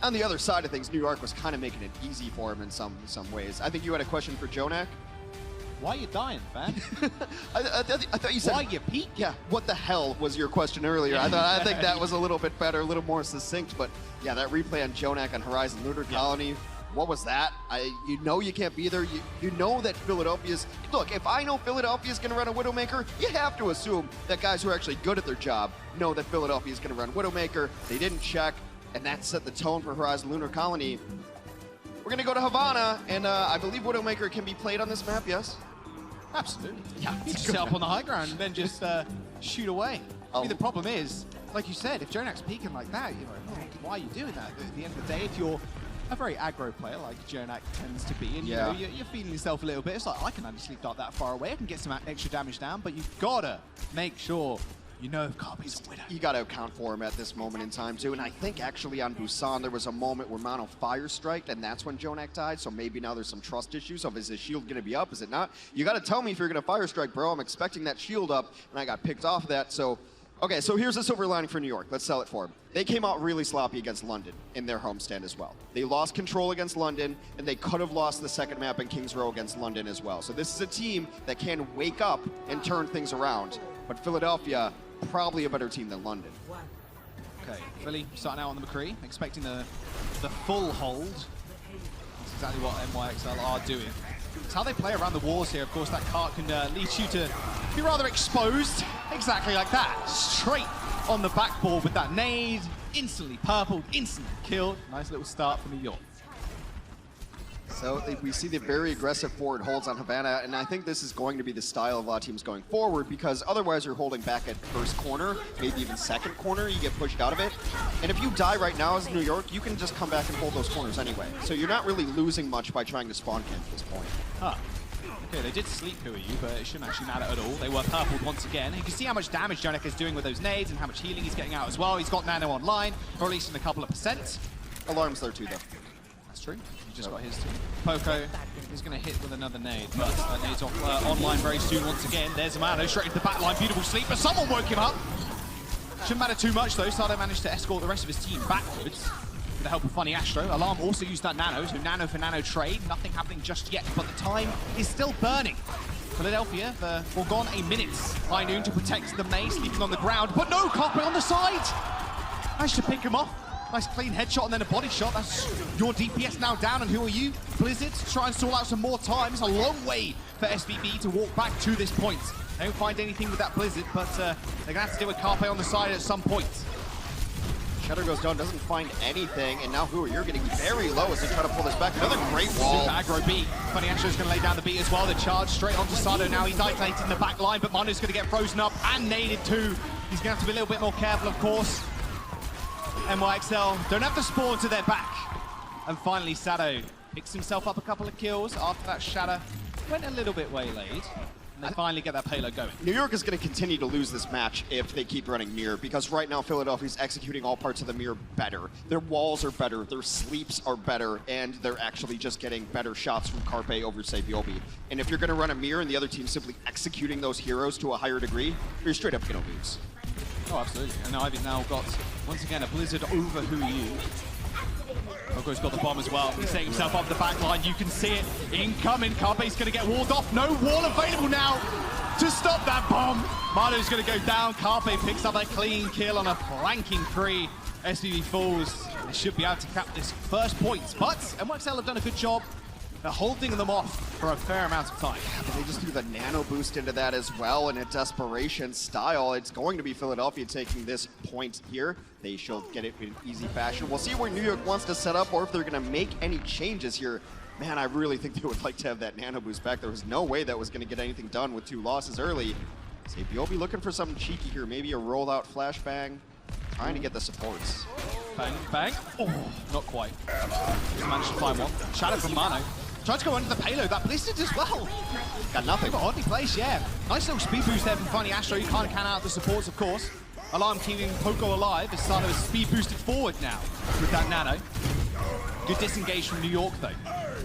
[SPEAKER 4] On the other side of things, New York was kind of making it easy for him in some ways. I think you had a question for Jonak.
[SPEAKER 5] Why are you dying, fan?
[SPEAKER 4] I thought you said...
[SPEAKER 5] Why you peak?
[SPEAKER 4] Yeah, what the hell was your question earlier? I think that was a little bit better, a little more succinct, but yeah, that replay on Jonak on Horizon Lunar Colony, what was that? You know you can't be there. You know that Philadelphia's... Look, if I know Philadelphia's going to run a Widowmaker, you have to assume that guys who are actually good at their job know that Philadelphia's going to run Widowmaker. They didn't check, and that set the tone for Horizon Lunar Colony. We're going to go to Havana, and I believe Widowmaker can be played on this map, yes?
[SPEAKER 5] Absolutely. Yeah, you just set up on the high ground and then just shoot away. I mean, the problem is, like you said, if Jonak's peeking like that, you're like, oh, why are you doing that? At the end of the day, if you're a very aggro player like Jonak tends to be, and you know, you're feeling yourself a little bit, it's like, I can actually dart that far away, I can get some extra damage down, but you've gotta make sure you know if Carpe's a winner.
[SPEAKER 4] You got to account for him at this moment in time, too. And I think actually on Busan, there was a moment where Mono fire striked, and that's when Jonak died. So maybe now there's some trust issues of, is his shield going to be up? Is it not? You got to tell me if you're going to fire strike, bro. I'm expecting that shield up, and I got picked off of that. So, okay, so here's the silver lining for New York. Let's sell it for him. They came out really sloppy against London in their homestand as well. They lost control against London, and they could have lost the second map in Kings Row against London as well. So this is a team that can wake up and turn things around. But Philadelphia, probably a better team than London.
[SPEAKER 5] Okay, Philly starting out on the McCree, expecting the full hold. That's exactly what NYXL are doing. It's how they play around the walls here. Of course, that cart can lead you to be rather exposed. Exactly like that. Straight on the backboard with that nade. Instantly purpled, instantly killed. Nice little start from New York.
[SPEAKER 4] So we see the very aggressive forward holds on Havana, and I think this is going to be the style of a lot of teams going forward, because otherwise you're holding back at first corner, maybe even second corner, you get pushed out of it. And if you die right now as New York, you can just come back and hold those corners anyway. So you're not really losing much by trying to spawn camp at this point.
[SPEAKER 5] Huh. Okay, they did sleep you, but it shouldn't actually matter at all. They were purpled once again. You can see how much damage Jonak is doing with those nades and how much healing he's getting out as well. He's got Nano online, or at least in a couple of percent.
[SPEAKER 4] Alarm's there too, though.
[SPEAKER 5] That's true. He just got his too. Poco is going to hit with another nade, but that nade's off, online very soon once again. There's a Mano straight into the back line. Beautiful sleep, but someone woke him up. Shouldn't matter too much though. Sado managed to escort the rest of his team backwards with the help of Funny Astro. Alarm also used that Nano, so Nano for Nano trade. Nothing happening just yet, but the time is still burning. Philadelphia foregone a minute. High Noon to protect the May, sleeping on the ground, but no, Carpe on the side. Managed to pick him off. Nice clean headshot and then a body shot. That's your DPS now down, and who are you? Blizzard to try and stall out some more time. It's a long way for SVB to walk back to this point. They don't find anything with that Blizzard, but they're going to have to deal with Carpe on the side at some point.
[SPEAKER 4] Shadow goes down, doesn't find anything, and now you're getting very low as they try to pull this back. Another great wall.
[SPEAKER 5] Super aggro beat. Funny Astro's going to lay down the beat as well. The charge straight onto Sado now. He's isolating the back line, but Manu's going to get frozen up and naded too. He's going to have to be a little bit more careful, of course. NYXL don't have the spawn to their back. And finally, Sado picks himself up a couple of kills after that Shadow went a little bit waylaid. And they finally get that payload going.
[SPEAKER 4] New York is going to continue to lose this match if they keep running mirror, because right now Philadelphia's executing all parts of the mirror better. Their walls are better, their sleeps are better, and they're actually just getting better shots from Carpe over Sabiobi. And if you're going to run a mirror and the other team's simply executing those heroes to a higher degree, you're straight up going to lose.
[SPEAKER 5] Oh, absolutely. And Ivy's now got, once again, a blizzard over Who You. Poco's got the bomb as well. He's setting himself up the back line. You can see it incoming. Carpe's going to get walled off. No wall available now to stop that bomb. Manu's going to go down. Carpe picks up a clean kill on a flanking 3. SBB falls. They should be able to cap this first points, but NYXL have done a good job holding them off for a fair amount of time.
[SPEAKER 4] But they just threw the nano boost into that as well in a desperation style. It's going to be Philadelphia taking this point here. They should get it in easy fashion. We'll see where New York wants to set up or if they're going to make any changes here. Man, I really think they would like to have that nano boost back. There was no way that was going to get anything done with 2 losses early. Sabiobi looking for something cheeky here. Maybe a rollout flashbang. Trying to get the supports.
[SPEAKER 5] Bang, bang. Oh, not quite. Just managed to find one. Shadow from Mano. Tried to go under the payload. That blistered as well.
[SPEAKER 4] Got nothing.
[SPEAKER 5] But oddly placed, yeah. Nice little speed boost there from Funny Astro. You can't count out the supports, of course. Alarm keeping Poco alive as Sado is speed boosted forward now with that nano. Good disengage from New York, though.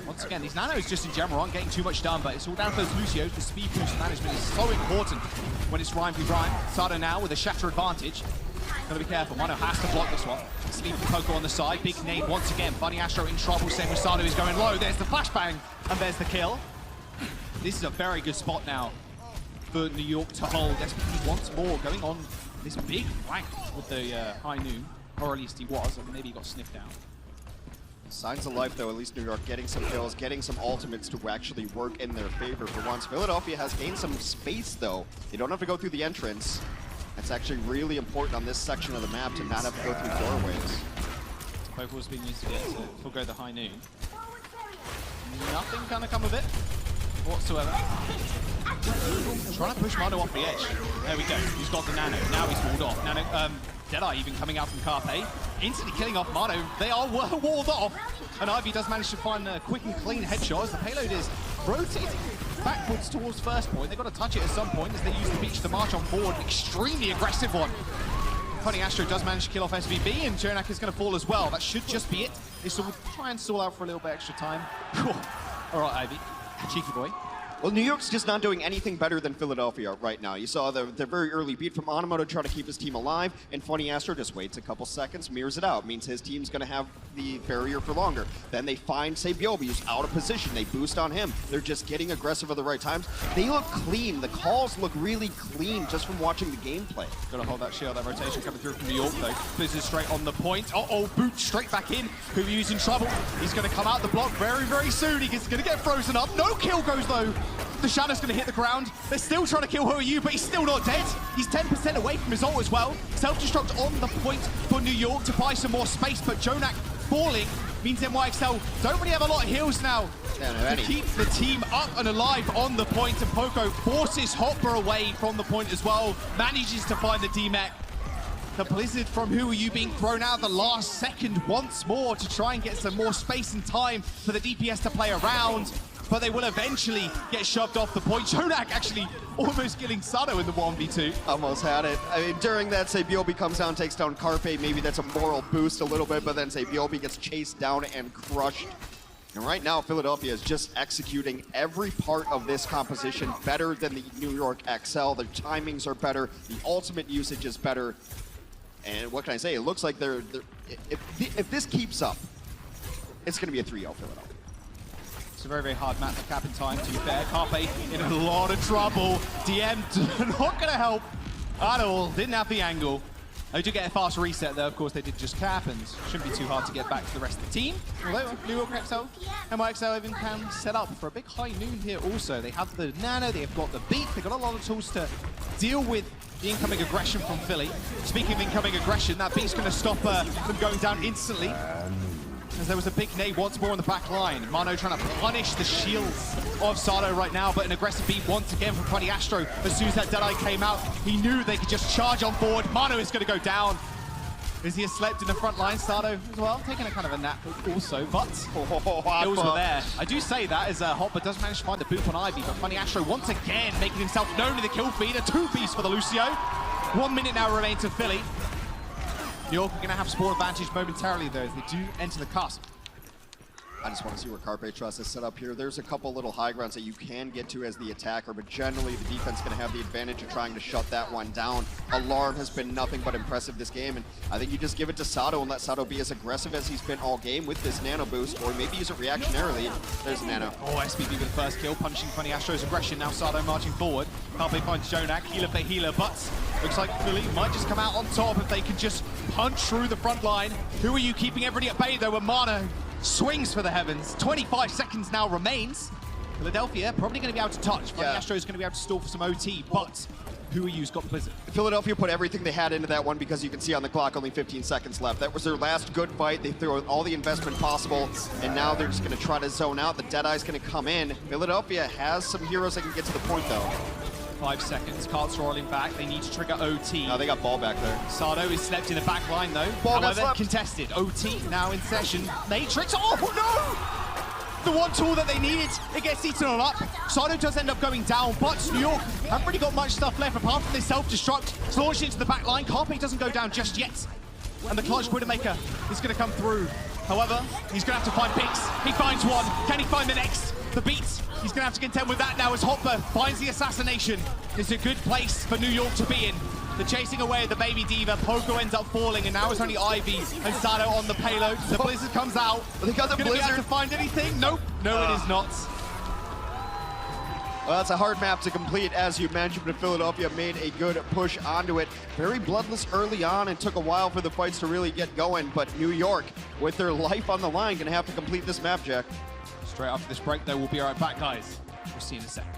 [SPEAKER 5] Once again, these nanos just in general aren't getting too much done, but it's all down to those Lucios. The speed boost management is so important when it's rhyme v rhyme. Sado now with a shatter advantage. Gotta be careful. Mano has to block this one. Sleeping Poco on the side. Big nade once again. Funny Astro in trouble. Same with Sado is going low. There's the flashbang, and there's the kill. This is a very good spot now for New York to hold. SPP once more going on this big flank with the high noon, or at least he was. Or maybe he got sniffed out.
[SPEAKER 4] Signs of life, though. At least New York getting some kills, getting some ultimates to actually work in their favor for once. Philadelphia has gained some space, though. They don't have to go through the entrance. That's actually really important on this section of the map to not have to go through doorways.
[SPEAKER 5] Poco's been used to it to forego the high noon. Nothing gonna come of it whatsoever. Trying to push Mano off the edge. There we go. He's got the nano. Now he's walled off. Nano, Deadeye even coming out from Carpe. Instantly killing off Mano. They are walled off. And Ivy does manage to find a quick and clean headshot as the payload is rotating backwards towards first point. They've got to touch it at some point as they use the beach to march on forward. An extremely aggressive one. Funny Astro does manage to kill off SVB, and Jonak is going to fall as well. That should just be it. They will try and stall out for a little bit extra time. All right, Ivy. Cheeky boy.
[SPEAKER 4] Well, New York's just not doing anything better than Philadelphia right now. You saw the very early beat from Animo to try to keep his team alive, and Funny Astro just waits a couple seconds, mirrors it out. Means his team's going to have the barrier for longer. Then they find Sabiobi, who's out of position. They boost on him. They're just getting aggressive at the right times. They look clean. The calls look really clean just from watching the gameplay.
[SPEAKER 5] Got to hold that shield. That rotation coming through from New York, though. Blizzard straight on the point. Uh-oh, boot straight back in. Who's in trouble. He's going to come out the block very soon. He's going to get frozen up. No kill goes, though. The Shadow's going to hit the ground. They're still trying to kill Who Are You, but he's still not dead. He's 10% away from his ult as well. Self-destruct on the point for New York to buy some more space, but Jonak falling means NYXL don't really have a lot of heals now to keep the team up and alive on the point, and Poco forces Hopper away from the point as well, manages to find the DMAC. The Blizzard from Who Are You being thrown out the last second once more to try and get some more space and time for the DPS to play around. But they will eventually get shoved off the point. Jonak actually almost killing Sado in the 1v2.
[SPEAKER 4] Almost had it. I mean, during that, Sabiobi comes down, takes down Carpe. Maybe that's a moral boost a little bit, but then Sabiobi gets chased down and crushed. And right now, Philadelphia is just executing every part of this composition better than the New York XL. Their timings are better. The ultimate usage is better. And what can I say? It looks like if this keeps up, it's going to be a 3-0 Philadelphia.
[SPEAKER 5] It's a very hard map to cap in time, to be fair. Carpe in a lot of trouble. DM not going to help at all. Didn't have the angle. They did get a fast reset there. Of course, they did just cap, and shouldn't be too hard to get back to the rest of the team. Although New York XL and NYXL even can set up for a big high noon here also. They have the nano, they've got the beat, they've got a lot of tools to deal with the incoming aggression from Philly. Speaking of incoming aggression, that beat's going to stop them going down instantly. As there was a big nade once more on the back line. Mano trying to punish the shields of Sado right now, but an aggressive beat once again from Funny Astro. As soon as that Deadeye came out, he knew they could just charge on board. Mano is going to go down. As he has slept in the front line, Sado as well, taking a kind of a nap also, but kills were there. I do say that as Hopper does manage to find the boop on Ivy, but Funny Astro once again making himself known in the kill feed. A two-piece for the Lucio. 1 minute now remains to Philly. New York are going to have spawn advantage momentarily, though, as they do enter the cusp.
[SPEAKER 4] I just want to see where Carpe Trust is set up here. There's a couple little high grounds that you can get to as the attacker, but generally the defense is going to have the advantage of trying to shut that one down. Alarm has been nothing but impressive this game, and I think you just give it to Sado and let Sado be as aggressive as he's been all game with this nano boost, or maybe use it reactionarily. There's nano.
[SPEAKER 5] Oh, SBB with the first kill, punishing Funny Astro's aggression. Now Sado marching forward. Carpe finds Jonak, healer for healer, but looks like Philly might just come out on top if they can just punch through the front line. Who are you keeping everybody at bay, though, when Mano swings for the heavens? 25 seconds now remains. Philadelphia probably going to be able to touch. Funny Astro is going to be able to stall for some OT, but who are you's got the Blizzard?
[SPEAKER 4] Philadelphia put everything they had into that one because you can see on the clock only 15 seconds left. That was their last good fight. They threw all the investment possible, and now they're just going to try to zone out. The Deadeye's going to come in. Philadelphia has some heroes that can get to the point, though.
[SPEAKER 5] 5 seconds, cards rolling back. They need to trigger OT.
[SPEAKER 4] No, they got ball back there.
[SPEAKER 5] Sado is slept in the back line, though.
[SPEAKER 4] Ball got
[SPEAKER 5] However,
[SPEAKER 4] slept.
[SPEAKER 5] contested. OT now in session. Matrix. Oh, no! The one tool that they needed, it gets eaten all up. Sado does end up going down, but New York haven't really got much stuff left apart from this self-destruct. It's launched into the back line. Carpe doesn't go down just yet. And the clutch Widowmaker is going to come through. However, he's going to have to find Binks. He finds one. Can he find the next? The beats. He's going to have to contend with that now as Hopper finds the assassination. It's a good place for New York to be in. The chasing away of the baby diva. Poco ends up falling, and now it's only Ivy and Sado on the payload. The Blizzard comes out.
[SPEAKER 4] They got the
[SPEAKER 5] Gonna
[SPEAKER 4] Blizzard.
[SPEAKER 5] be able to find anything? Nope. No, it is not.
[SPEAKER 4] Well, that's a hard map to complete, as you mentioned, but Philadelphia made a good push onto it. Very bloodless early on, and took a while for the fights to really get going, but New York, with their life on the line, going to have to complete this map, Jack.
[SPEAKER 5] Straight after this break, though, we'll be right back, guys. We'll see you in a second.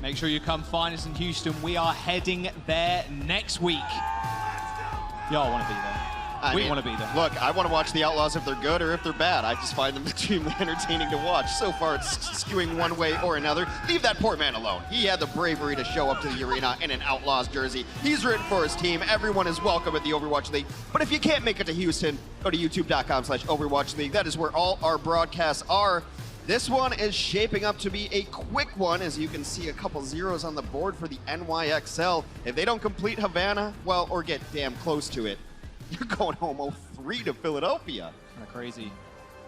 [SPEAKER 5] Make sure you come find us in Houston. We are heading there next week. Y'all want to be there. We want to be there.
[SPEAKER 4] Look, I want to watch the Outlaws if they're good or if they're bad. I just find them extremely entertaining to watch. So far, it's skewing one way or another. Leave that poor man alone. He had the bravery to show up to the arena in an Outlaws jersey. He's rooting for his team. Everyone is welcome at the Overwatch League. But if you can't make it to Houston, go to youtube.com/Overwatch League. That is where all our broadcasts are. This one is shaping up to be a quick one, as you can see a couple zeros on the board for the NYXL. If they don't complete Havana, well, or get damn close to it, you're going home 0-3 to Philadelphia.
[SPEAKER 5] Kind of crazy.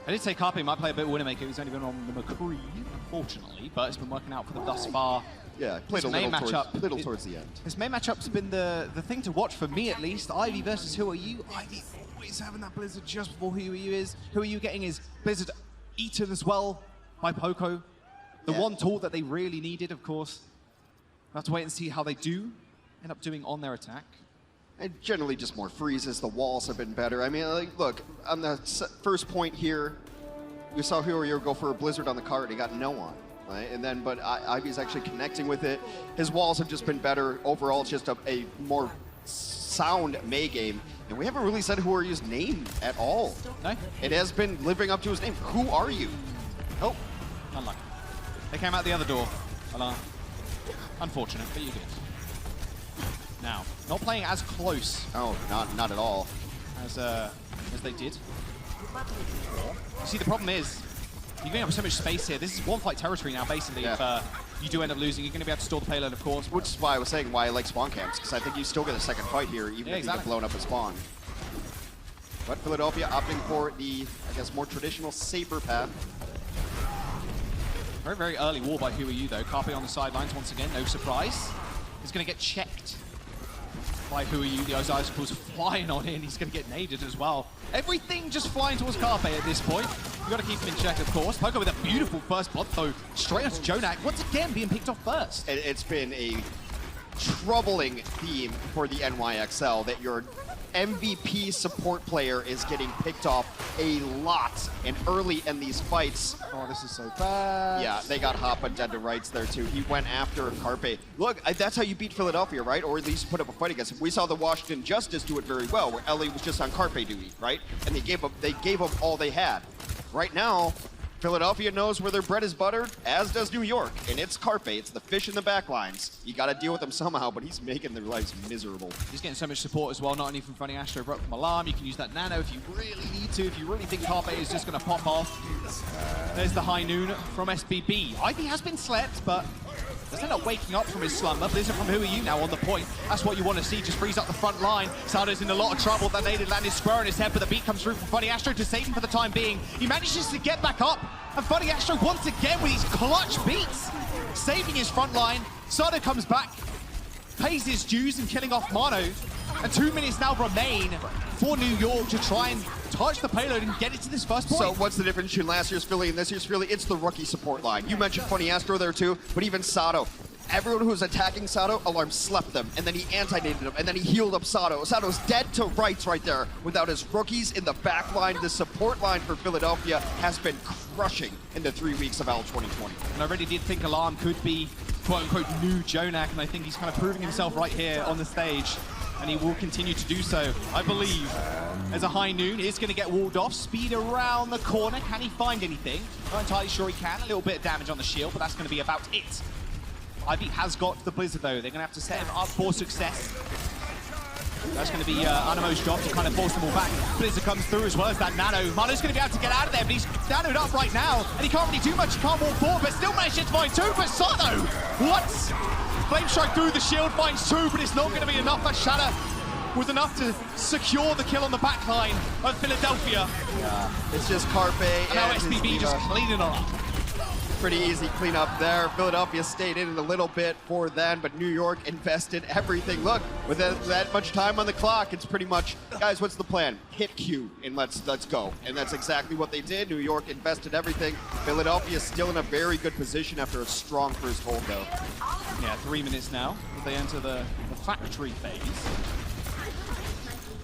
[SPEAKER 5] I did say Carpe might play a bit of Widowmaker. He's only been on the McCree, unfortunately, but it's been working out for them thus far.
[SPEAKER 4] Yeah, played a little towards the end.
[SPEAKER 5] His main matchup's been the thing to watch for me, at least. Ivy versus Who Are You. Ivy always having that Blizzard just before Who Are You is. Who Are You getting his Blizzard eaten as well by Poco. The one tool that they really needed, of course. We'll have to wait and see how they do end up doing on their attack.
[SPEAKER 4] And generally just more freezes. The walls have been better. I mean, like, look, on the first point here, we saw Who Are You go for a Blizzard on the cart. He got no one. Right? And then, but Ivy's actually connecting with it. His walls have just been better. Overall, it's just a more sound May game. And we haven't really said Who Are You's name at all.
[SPEAKER 5] No?
[SPEAKER 4] It has been living up to his name. Who are you?
[SPEAKER 5] Oh, unlucky. They came out the other door. Unfortunate, but you did. Now, not playing as close.
[SPEAKER 4] Oh, not at all.
[SPEAKER 5] As they did. You see, the problem is, you're going to have so much space here. This is one fight territory now, basically.
[SPEAKER 4] Yeah.
[SPEAKER 5] If you do end up losing, you're going to be able to store the payload, of course.
[SPEAKER 4] Which is why I was saying why I like spawn camps, because I think you still get a second fight here, even if you get blown up a spawn. But Philadelphia opting for the, I guess, more traditional safer path.
[SPEAKER 5] Very, very early war by Who Are You, though. Carpe on the sidelines once again, no surprise. He's going to get checked by Who Are You. The Osiris flying on in. He's going to get naded as well. Everything just flying towards Carpe at this point. You've got to keep him in check, of course. Poco with a beautiful first blood, though, straight onto Jonak. Once again, being picked off first.
[SPEAKER 4] It's been a troubling theme for the NYXL that your MVP support player is getting picked off a lot and early in these fights.
[SPEAKER 5] Oh, this is so bad.
[SPEAKER 4] Yeah, they got Hoppa dead to rights there too. He went after Carpe. Look, that's how you beat Philadelphia, right? Or at least put up a fight against him. We saw the Washington Justice do it very well, where Ellie was just on Carpe duty, right? And they gave up all they had. Right now, Philadelphia knows where their bread is buttered, as does New York, and it's Carpe. It's the fish in the back lines. You got to deal with them somehow, but he's making their lives miserable.
[SPEAKER 5] He's getting so much support as well, not only from Funny Astro, but from Alarm. You can use that Nano if you really need to, if you really think Carpe is just going to pop off. There's the high noon from SBB. Ivy has been slept, but does end up waking up from his slumber. Blizzard from Who Are You now on the point. That's what you want to see, just freeze up the front line. Sado's in a lot of trouble. That naded landed square on his head, but the beat comes through from Funny Astro to save him for the time being. He manages to get back up, and Funny Astro once again with these clutch beats, saving his front line. Sado comes back, pays his dues in killing off Mano, and 2 minutes now remain for New York to try and touch the payload and get it to this first point.
[SPEAKER 4] So what's the difference between last year's Philly and this year's Philly? It's the rookie support line. You mentioned Funny Astro there too, but even Sado. Everyone who was attacking Sado, Alarm slept them, and then he anti-nated him, and then he healed up Sado. Sado's dead to rights right there. Without his rookies in the back line, the support line for Philadelphia has been crushing in the 3 weeks of L 2020.
[SPEAKER 5] And I really did think Alarm could be quote-unquote new Jonak, and I think he's kind of proving himself right here on the stage, and he will continue to do so, I believe. As a high noon is going to get walled off, speed around the corner. Can he find anything? Not entirely sure he can. A little bit of damage on the shield, but that's going to be about it. Ivy has got the Blizzard, though. They're going to have to set him up for success. That's going to be Animo's job to kind of force them all back. Blizzard comes through as well as that Nano. Mano's going to be able to get out of there, but he's nanoed up right now, and he can't really do much. He can't walk forward, but still manages to find two. But Sado, what? Flame Strike through the shield, finds two, but it's not going to be enough. That Shatter was enough to secure the kill on the back line of Philadelphia.
[SPEAKER 4] Yeah, it's just Carpe
[SPEAKER 5] and now SBB just cleaning it up.
[SPEAKER 4] Pretty easy cleanup there. Philadelphia stayed in a little bit for then, but New York invested everything. Look, with that much time on the clock, it's pretty much, guys, what's the plan? Hit Q and let's go. And that's exactly what they did. New York invested everything. Philadelphia still in a very good position after a strong first hold, though.
[SPEAKER 5] Yeah, 3 minutes now as they enter the factory phase.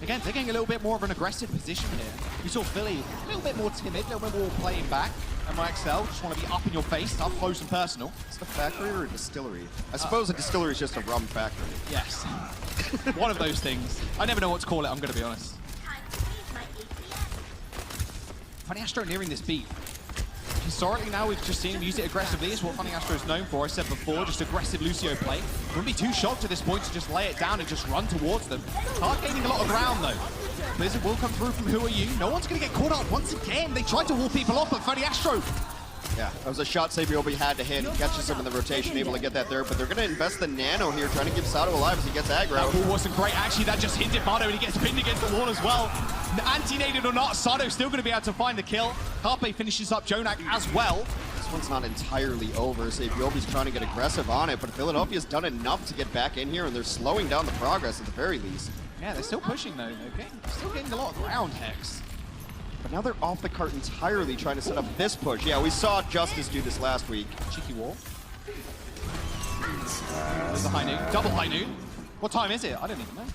[SPEAKER 5] Again, taking a little bit more of an aggressive position here. We saw Philly a little bit more timid, a little bit more playing back. And NYXL just want to be up in your face, up close and personal.
[SPEAKER 4] It's a factory or a distillery? I suppose a distillery is just a rum factory.
[SPEAKER 5] Yes. One of those things. I never know what to call it, I'm going to be honest. Funny Astro nearing this beat. Historically now, we've just seen him use it aggressively. It's what Funny Astro is known for. I said before, just aggressive Lucio play. Wouldn't be too shocked at this point to just lay it down and just run towards them. Start gaining a lot of ground, though. Blizzard will come through from Who Are You. No one's going to get caught up once again. They tried to wall people off, but Funny Astro
[SPEAKER 4] Yeah, that was a shot Sabiobi had to hit. He catches him in the rotation, able to get that there, but they're going to invest the nano here, trying to keep Sato alive as he gets aggro.
[SPEAKER 5] That ball wasn't great. Actually, that just hinted Mano, and he gets pinned against the wall as well. Anti-nated or not, Sato's still going to be able to find the kill. Carpe finishes up JJoNak as well.
[SPEAKER 4] This one's not entirely over. Sabiobi's trying to get aggressive on it, but Philadelphia's done enough to get back in here, and they're slowing down the progress at the very least.
[SPEAKER 5] Yeah, they're still pushing though. Okay, still getting a lot of ground, Hex.
[SPEAKER 4] But now they're off the cart entirely, trying to set up this push. Yeah, we saw Justice do this last week.
[SPEAKER 5] Cheeky wall. There's a high noon. Double high noon. What time is it? I don't even know.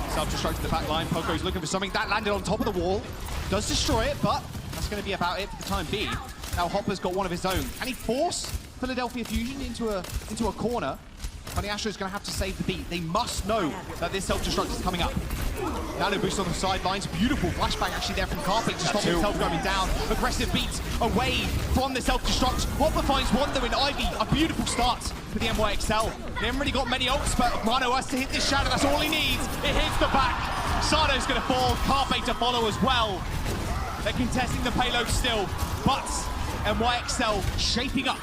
[SPEAKER 5] Self-destruct to the back line. Poco's looking for something. That landed on top of the wall. Does destroy it, but that's going to be about it for the time being. Now Hopper's got one of his own. Can he force Philadelphia Fusion into a corner? Funny Astro's going to have to save the beat. They must know that this self-destruct is coming up. Nano boost on the sidelines. Beautiful flashbang actually there from Carpe to stop himself going down. Aggressive beats away from the self-destruct. Hopper finds one though in Ivy. A beautiful start for the NYXL. They haven't really got many ults, but Mano has to hit this shadow. That's all he needs. It hits the back. Sato's going to fall. Carpe to follow as well. They're contesting the payload still, but NYXL shaping up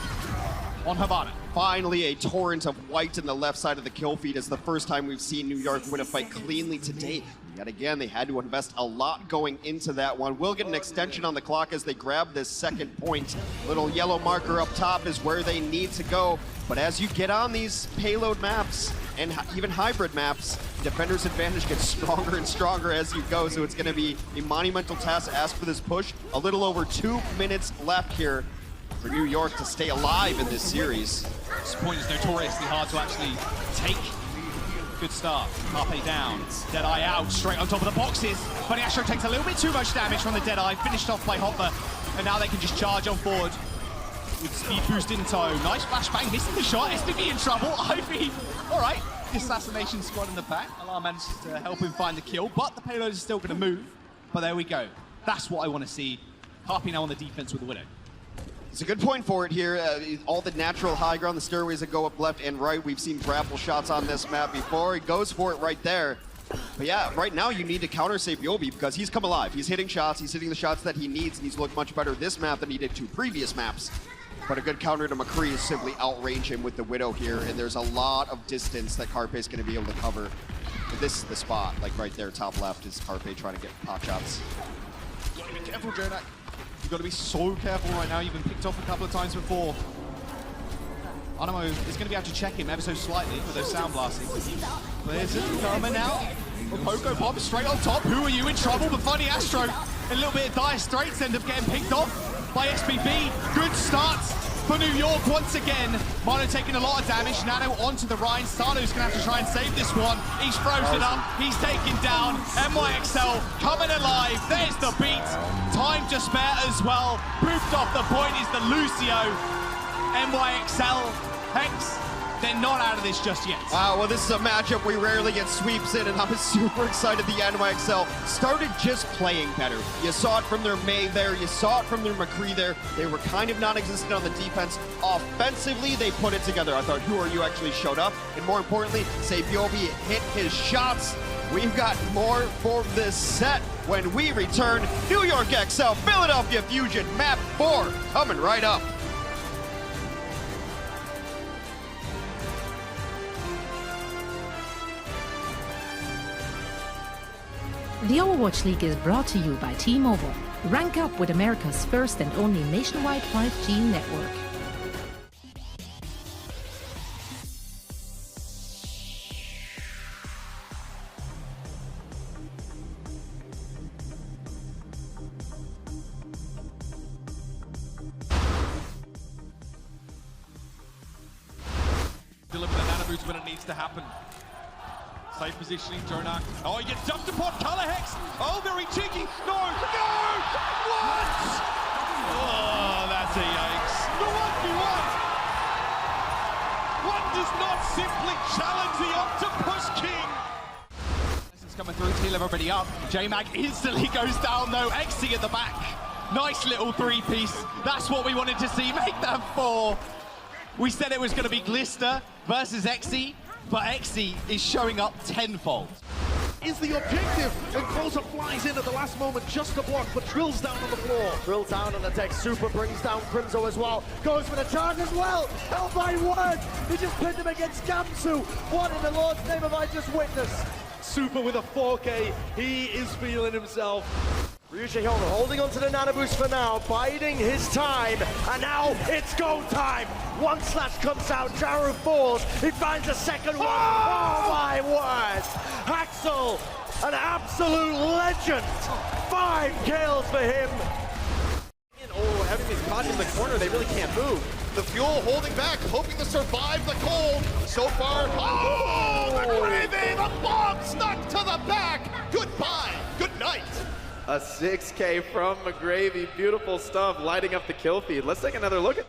[SPEAKER 5] on Havana.
[SPEAKER 4] Finally, a torrent of white in the left side of the kill feed. It's the first time we've seen New York win a fight cleanly today. Yet again, they had to invest a lot going into that one. We'll get an extension on the clock as they grab this second point. Little yellow marker up top is where they need to go. But as you get on these payload maps, and even hybrid maps, Defender's advantage gets stronger and stronger as you go, so it's going to be a monumental task to ask for this push. A little over 2 minutes left here for New York to stay alive in this series.
[SPEAKER 5] This point is notoriously hard to actually take. Good start. Carpe down. Deadeye out, straight on top of the boxes. Funny Astro takes a little bit too much damage from the Deadeye, finished off by Hopper, and now they can just charge on forward with speed boost in tow. Nice flashbang, missing the shot. SPB in trouble. Ivy, all right. The assassination squad in the back. Alar manages to help him find the kill, but the payload is still going to move. But there we go. That's what I want to see. Carpe now on the defense with the Widow.
[SPEAKER 4] It's a good point for it here. All the natural high ground, the stairways that go up left and right. We've seen grapple shots on this map before. He goes for it right there. But yeah, right now you need to counter Sabiobi because he's come alive. He's hitting shots. He's hitting the shots that he needs, and he's looked much better this map than he did 2 previous maps. But a good counter to McCree is simply outrange him with the Widow here, and there's a lot of distance that Carpe is going to be able to cover. But this is the spot, like right there, top left, is Carpe trying to get pop shots.
[SPEAKER 5] Gotta be careful, JJoNak. You've got to be so careful right now. You've been picked off a couple of times before. Animo is going to be able to check him ever so slightly with those sound blastings. There's it coming now. Poco Bob straight on top. Who are you in trouble? But Funny Astro, a little bit of dire straits, end up getting picked off by SBB. Good start for New York once again. Mano taking a lot of damage. Nano onto the Rhine. Sato's going to have to try and save this one. He's frozen up. He's taken down. NYXL coming alive. There's the beat. Time to spare as well. Pooped off the point is the Lucio. NYXL. Hex, they're not out of this just yet.
[SPEAKER 4] Wow, well, this is a matchup we rarely get sweeps in, and I'm super excited the NYXL started just playing better. You saw it from their May there, you saw it from their McCree there. They were kind of non-existent on the defense. Offensively, they put it together. I thought, who are you actually showed up? And more importantly, Sabiobi hit his shots. We've got more for this set when we return. New York XL, Philadelphia Fusion, map 4, coming right up.
[SPEAKER 6] The Overwatch League is brought to you by T-Mobile. Rank up with America's first and only nationwide 5G network.
[SPEAKER 11] Deliver the nano boots when it needs to happen. Safe positioning, JJoNak. Oh, he gets dumped upon Color Hex. Oh, very cheeky. No, no! What? Oh, that's a yikes. The 1v1. One does not simply challenge the Octopus King.
[SPEAKER 5] This is coming through to heal everybody up. J-Mag instantly goes down though. XC at the back. Nice little 3-piece. That's what we wanted to see. Make that 4. We said it was going to be Glister versus XC. But XC is showing up tenfold.
[SPEAKER 11] is the objective. And Closer flies in at the last moment just to block, but drills down on the floor.
[SPEAKER 17] Drills down on the deck. Super brings down Crimzo as well. Goes for the charge as well. Held by one. He just pinned him against Gamsu. What in the Lord's name have I just witnessed?
[SPEAKER 11] Super with a 4K. He is feeling himself.
[SPEAKER 17] Ryuji Hyun holding onto the nano boost for now, biding his time, and now it's go time. One slash comes out, Jaru falls, he finds a second one. Oh my word! Haxel, an absolute legend. 5 kills for him.
[SPEAKER 4] Oh, having been caught in the corner, they really can't move. The Fuel holding back, hoping to survive the cold. So far, oh, McGravy, the bomb stuck to the back. Goodbye, good night.
[SPEAKER 18] A 6K from McGravy, beautiful stuff, lighting up the kill feed. Let's take another look at.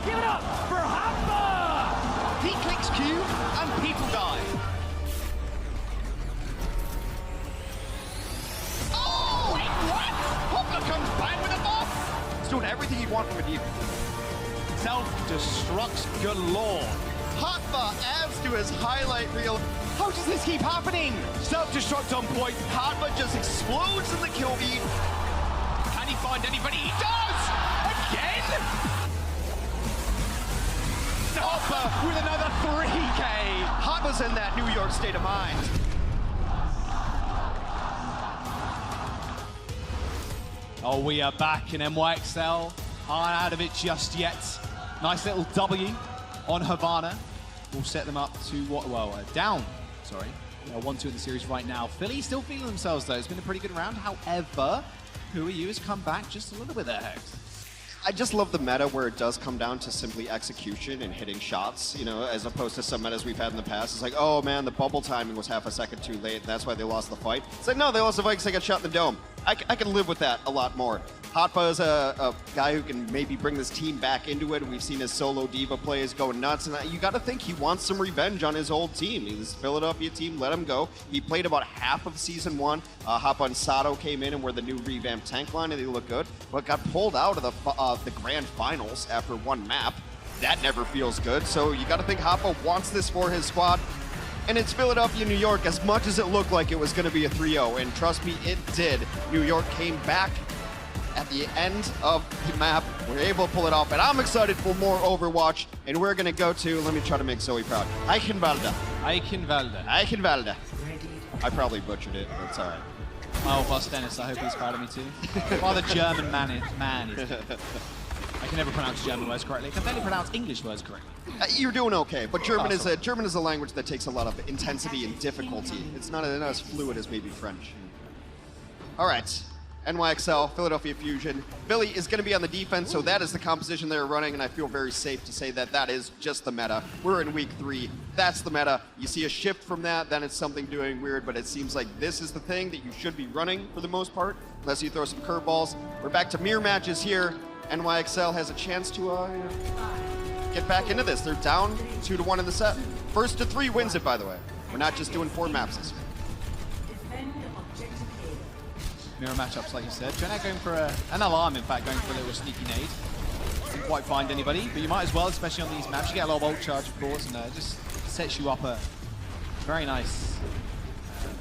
[SPEAKER 11] Give it up for Hoppa!
[SPEAKER 4] He clicks Q and people die. Oh, wait, what? Hoppa comes back with a buff. He's doing everything he'd want from a diva.
[SPEAKER 15] Self-destructs galore.
[SPEAKER 4] Hoppa adds to his highlight reel. How does this keep happening? Self-destruct on point. Hoppa just explodes in the kill feed. Can he find anybody? He does! Again? Hoppa with another 3K. Hoppa's in that New York state of mind.
[SPEAKER 5] Oh, we are back in NYXL. Aren't out of it just yet. Nice little W on Havana. We'll set them up to what? Well, down. Sorry. 1-2 in the series right now. Philly still feeling themselves though. It's been a pretty good round. However, Who Are You has come back just a little bit there, Hex.
[SPEAKER 4] I just love the meta where it does come down to simply execution and hitting shots, you know, as opposed to some metas we've had in the past. It's like, oh man, the bubble timing was half a second too late, and that's why they lost the fight. It's like, no, they lost the fight because they got shot in the dome. I can live with that a lot more. Hotpa is a guy who can maybe bring this team back into it. We've seen his solo diva plays go nuts, and you got to think he wants some revenge on his old team. His Philadelphia team let him go. He played about half of Season 1. Hotpa and Sato came in and were the new revamped tank line, and they look good, but got pulled out of the grand finals after one map. That never feels good, so you got to think Hotpa wants this for his squad. And it's Philadelphia, New York, as much as it looked like it was going to be a 3-0, and trust me, it did. New York came back at the end of the map. We're able to pull it off, and I'm excited for more Overwatch, and we're going to go to, let me try to make Zoe proud, Eichenwalde.
[SPEAKER 5] Eichenwalde.
[SPEAKER 4] Eichenwalde. I probably butchered it, but it's all right.
[SPEAKER 5] Oh, Boss Dennis, I hope he's proud of me too. Rather German man is. I can never pronounce German words correctly. I can barely pronounce English words correctly.
[SPEAKER 4] You're doing okay, but German is a language that takes a lot of intensity and difficulty. It's not as fluid as maybe French. All right, NYXL, Philadelphia Fusion. Philly is going to be on the defense, so that is the composition they're running, and I feel very safe to say that that is just the meta. We're in week 3. That's the meta. You see a shift from that, then it's something doing weird, but it seems like this is the thing that you should be running for the most part, unless you throw some curveballs. We're back to mirror matches here. NYXL has a chance to get back into this. They're down 2-1 in the set. First to 3 wins it, by the way. We're not just doing 4 maps this year.
[SPEAKER 5] Mirror matchups, like you said. Jonak going for an alarm, in fact, going for a little sneaky nade. Didn't quite find anybody, but you might as well, especially on these maps. You get a lot of ult charge, of course, and it just sets you up a very nice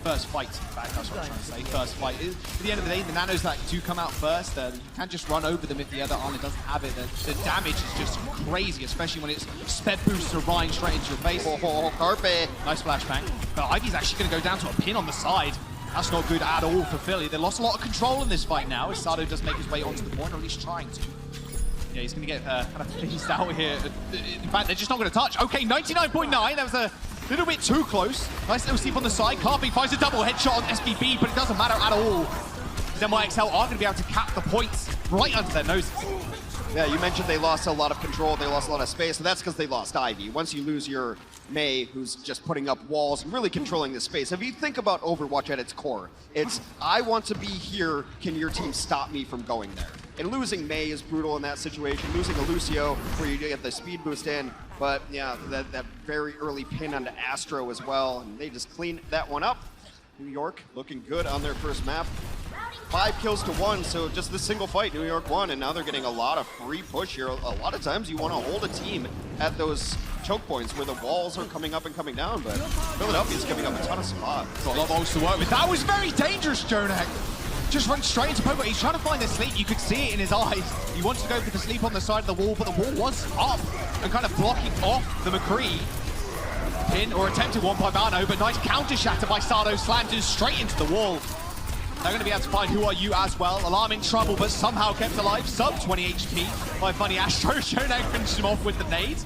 [SPEAKER 5] first fight. In fact, that's what I'm trying to say. First fight. At the end of the day, the nanos that do come out first, you can't just run over them if the other Arna doesn't have it. The damage is just crazy, especially when it's sped boost to Ryan straight into your face.
[SPEAKER 4] Oh, Carpe.
[SPEAKER 5] Nice flashbang. But Ivy's actually going to go down to a pin on the side. That's not good at all for Philly. They lost a lot of control in this fight now, as Sato does make his way onto the point, or at least trying to. Yeah, he's going to get kind of phased out here. In fact, they're just not going to touch. Okay, 99.9. That was a little bit too close. Nice little steep on the side. Carpe finds a double headshot on SBB, but it doesn't matter at all. NYXL are going to be able to cap the points right under their noses.
[SPEAKER 4] Yeah, you mentioned they lost a lot of control, they lost a lot of space, so that's because they lost Ivy. Once you lose your Mei, who's just putting up walls and really controlling the space. If you think about Overwatch at its core, it's, I want to be here, can your team stop me from going there? And losing May is brutal in that situation. Losing a Lucio where you get the speed boost in, but yeah, that very early pin onto Astro as well, and they just clean that one up. New York looking good on their first map. 5 kills to 1, so just this single fight, New York won, and now they're getting a lot of free push here. A lot of times you want to hold a team at those choke points where the walls are coming up and coming down, but Philadelphia's giving up a ton of spots.
[SPEAKER 5] Got a lot of ults to work with. That was very dangerous, Jonak. Just runs straight into Pogo. He's trying to find the sleep. You could see it in his eyes. He wants to go for the sleep on the side of the wall, but the wall was up and kind of blocking off the McCree. Pin or attempted one by Mano, but nice counter shatter by Sado, slammed in straight into the wall. They're going to be able to find Who Are You as well. Alarm in trouble, but somehow kept alive. Sub 20 HP by Funny Astro. Shonak finished him off with the nade.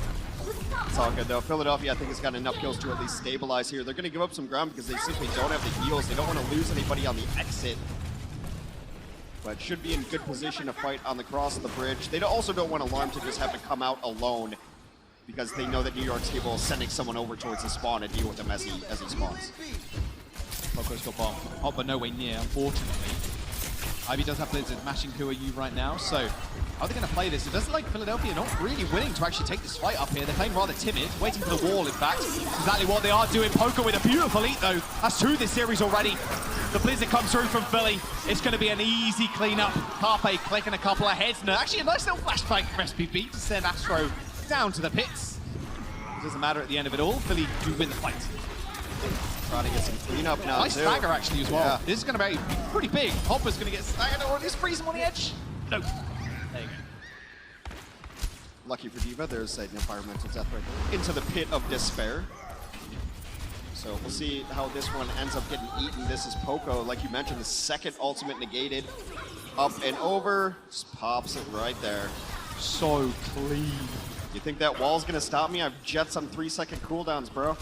[SPEAKER 4] It's all good though. Philadelphia, I think, has got enough kills to at least stabilize here. They're going to give up some ground because they simply don't have the heals. They don't want to lose anybody on the exit, but should be in good position to fight on the cross of the bridge. They also don't want Alarm to just have to come out alone because they know that New York's capable of sending someone over towards the spawn and deal with him as he spawns.
[SPEAKER 5] Poco's got bomb. Hopper nowhere near, unfortunately. Ivy does have Blizzard mashing Who Are You right now, so how are they going to play this? It doesn't like Philadelphia not really willing to actually take this fight up here. They're playing rather timid, waiting for the wall, in fact. That's exactly what they are doing. Poco with a beautiful eat, though. That's 2 this series already. The Blizzard comes through from Philly. It's going to be an easy cleanup. Carpe clicking a couple of heads, and actually a nice little flashbang from SPB to send Astro down to the pits. It doesn't matter at the end of it all. Philly do win the fight.
[SPEAKER 4] Trying to get some cleanup now,
[SPEAKER 5] nice
[SPEAKER 4] too.
[SPEAKER 5] stagger, actually, as well.
[SPEAKER 4] Yeah.
[SPEAKER 5] This is going to be pretty big. Hopper's going to get staggered, or at least freeze him on the edge. No. There you go.
[SPEAKER 4] Lucky for Diva, there's an environmental death right there. Into the pit of despair. So we'll see how this one ends up getting eaten. This is Poco, like you mentioned, the second ultimate negated. Up and over, just pops it right there.
[SPEAKER 5] So clean.
[SPEAKER 4] You think that wall's gonna stop me? I've jets on 3-second cooldowns, bro.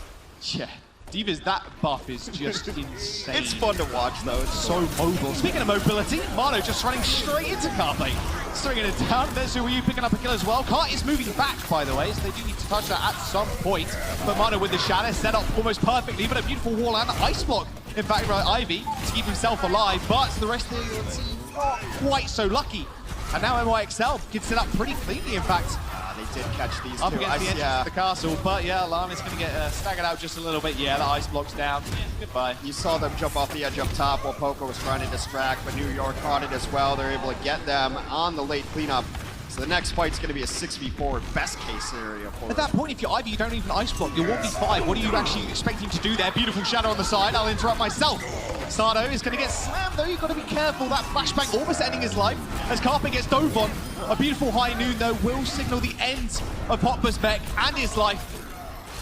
[SPEAKER 5] Yeah. Diva's, that buff is just insane.
[SPEAKER 4] It's fun to watch, though. It's
[SPEAKER 5] so mobile. Speaking of mobility, Mano just running straight into Carpe. Stringing it down. There's Who Are You picking up a kill as well. Cart is moving back, by the way, so they do need to touch that at some point. But Mano with the shadow set up almost perfectly, but a beautiful wall and an ice block. In fact, right, Ivy to keep himself alive, but the rest of the team not quite so lucky. And now NYXL gets it up pretty cleanly, in fact.
[SPEAKER 4] They did catch these
[SPEAKER 5] up
[SPEAKER 4] two.
[SPEAKER 5] against the entrance of the castle, but yeah, Alarm is going to get staggered out just a little bit. Yeah, the ice block's down. Goodbye.
[SPEAKER 4] You saw them jump off the edge up top while Poco was trying to distract, but New York caught it as well. They're able to get them on the late cleanup. So the next fight's going to be a 6v4 best case scenario for
[SPEAKER 5] At that point, if you're Ivy, you don't even ice block. You're 1v5. What are you actually expecting to do there? Beautiful shadow on the side. I'll interrupt myself. Sado is going to get slammed, though. You've got to be careful. That flashbang almost ending his life as Carpe gets dove on. A beautiful high noon, though, will signal the end of Hopper's Beck and his life.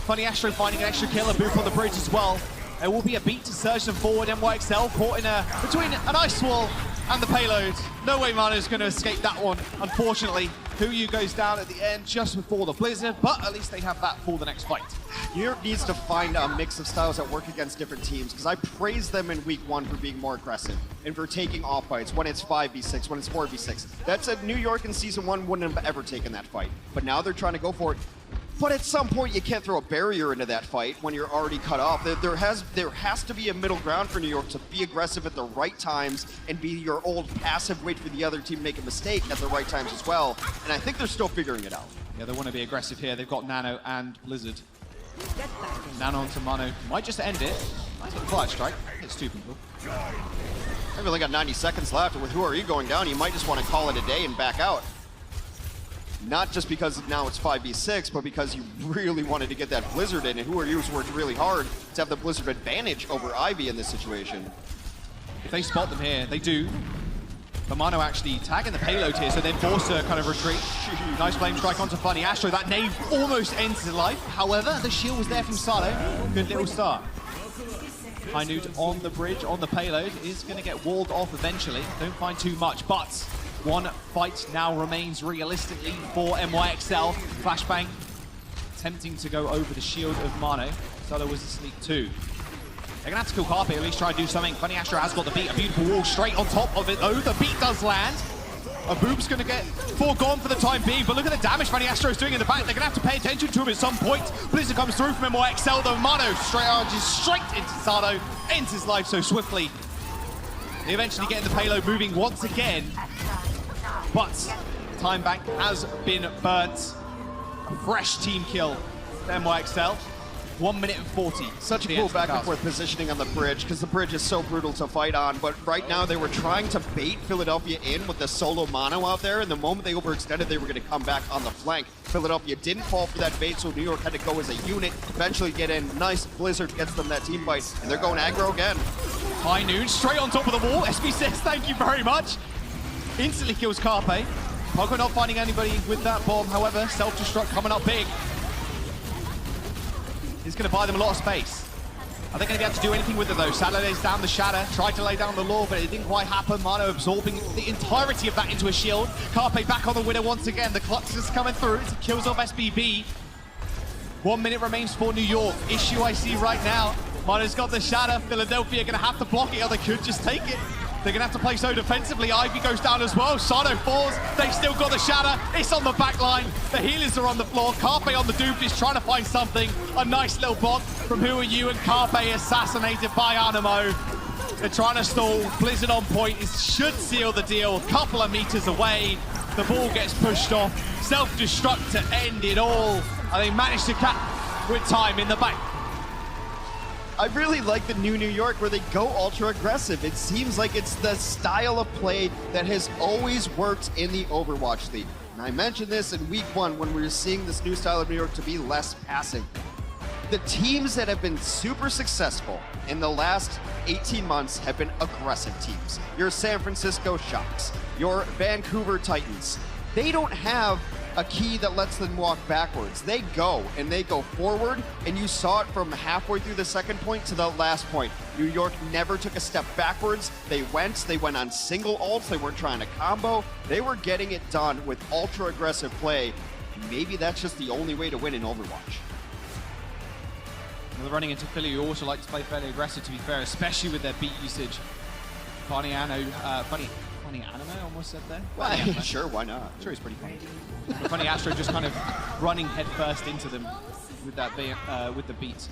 [SPEAKER 5] Funny Astro finding an extra kill, a booth on the bridge as well. There will be a beat to surge them forward. NYXL caught in between an ice wall and the payload. No way Mano's going to escape that one, unfortunately. Who You goes down at the end just before the Blizzard, but at least they have that for the next fight.
[SPEAKER 4] New York needs to find a mix of styles that work against different teams, because I praised them in week 1 for being more aggressive and for taking off fights when it's 5v6, when it's 4v6. That's a New York in Season 1 wouldn't have ever taken that fight, but now they're trying to go for it. But at some point, you can't throw a barrier into that fight when you're already cut off. There has to be a middle ground for New York to be aggressive at the right times and be your old passive wait for the other team to make a mistake at the right times as well. And I think they're still figuring it out.
[SPEAKER 5] Yeah, they want to be aggressive here. They've got Nano and Blizzard. Nano onto Mano. Might just end it. Nice little flash strike. It's 2 people.
[SPEAKER 4] They've only got 90 seconds left. With Who Are You going down, you might just want to call it a day and back out. Not just because now it's 5v6, but because you really wanted to get that Blizzard in, and Who Are You's worked really hard to have the Blizzard advantage over Ivy in this situation.
[SPEAKER 5] If they spot them here, they do. But Mano actually tagging the payload here, so then forced to kind of retreat. Nice flame strike onto Funny Astro. That nade almost ends his life. However, the shield was there from Sado. Good little start. High Nude on the bridge, on the payload, is going to get walled off eventually. Don't find too much, but one fight now remains realistically for NYXL. Flashbang attempting to go over the shield of Mano. Sado was asleep too. They're going to have to kill Carpe, at least try and do something. Funny Astro has got the beat, a beautiful wall straight on top of it though. The beat does land. A boom's going to get foregone for the time being, but look at the damage Funny Astro is doing in the back. They're going to have to pay attention to him at some point. Blizzard comes through from NYXL though. Mano straight into Sado, ends his life so swiftly. They eventually get the payload moving once again. but time bank has been burnt. A fresh team kill for NYXL. 1 minute and 40.
[SPEAKER 4] Such a cool back and forth positioning on the bridge, because the bridge is so brutal to fight on, but right now they were trying to bait Philadelphia in with the solo mono out there, and the moment they overextended, they were going to come back on the flank. Philadelphia didn't fall for that bait, so New York had to go as a unit, eventually get in. Nice Blizzard gets them that team fight, and they're going aggro again.
[SPEAKER 5] High Noon straight on top of the wall. SB says thank you very much. Instantly kills Carpe. Pogo not finding anybody with that bomb, however, self-destruct coming up big. He's going to buy them a lot of space. Are they going to be able to do anything with it though? Salah lays down the shatter, tried to lay down the law, but it didn't quite happen. Mano absorbing the entirety of that into a shield. Carpe back on the winner once again. The clutch is coming through. It kills off SBB. 1 minute remains for New York. Issue I see right now. Mano's got the shatter. Philadelphia going to have to block it, or they could just take it. They're going to have to play so defensively. Ivy goes down as well. Sado falls. They still got the shatter. It's on the back line. The healers are on the floor. Carpe on the dupe is trying to find something. A nice little block from Who Are You, and Carpe assassinated by Animo. They're trying to stall. Blizzard on point. It should seal the deal. A couple of meters away. The ball gets pushed off. Self-destruct to end it all. And they manage to catch with time in the back.
[SPEAKER 4] I really like the new New York where they go ultra aggressive. It seems like it's the style of play that has always worked in the Overwatch League. And I mentioned this in week 1 when we were seeing this new style of New York to be less passive. The teams that have been super successful in the last 18 months have been aggressive teams. Your San Francisco Shocks, your Vancouver Titans. They don't have a key that lets them walk backwards. They go and they go forward, and you saw it from halfway through the second point to the last point. New York never took a step backwards. They went on single ults. They weren't trying to combo. They were getting it done with ultra aggressive play. And maybe that's just the only way to win in Overwatch.
[SPEAKER 5] Well, they're running into Philly, who also like to play fairly aggressive, to be fair, especially with their beat usage. Funny Animo almost said there.
[SPEAKER 4] Well, sure, why not?
[SPEAKER 5] Sure, he's pretty funny. But Funny Astro just kind of running headfirst into them with that with the beat.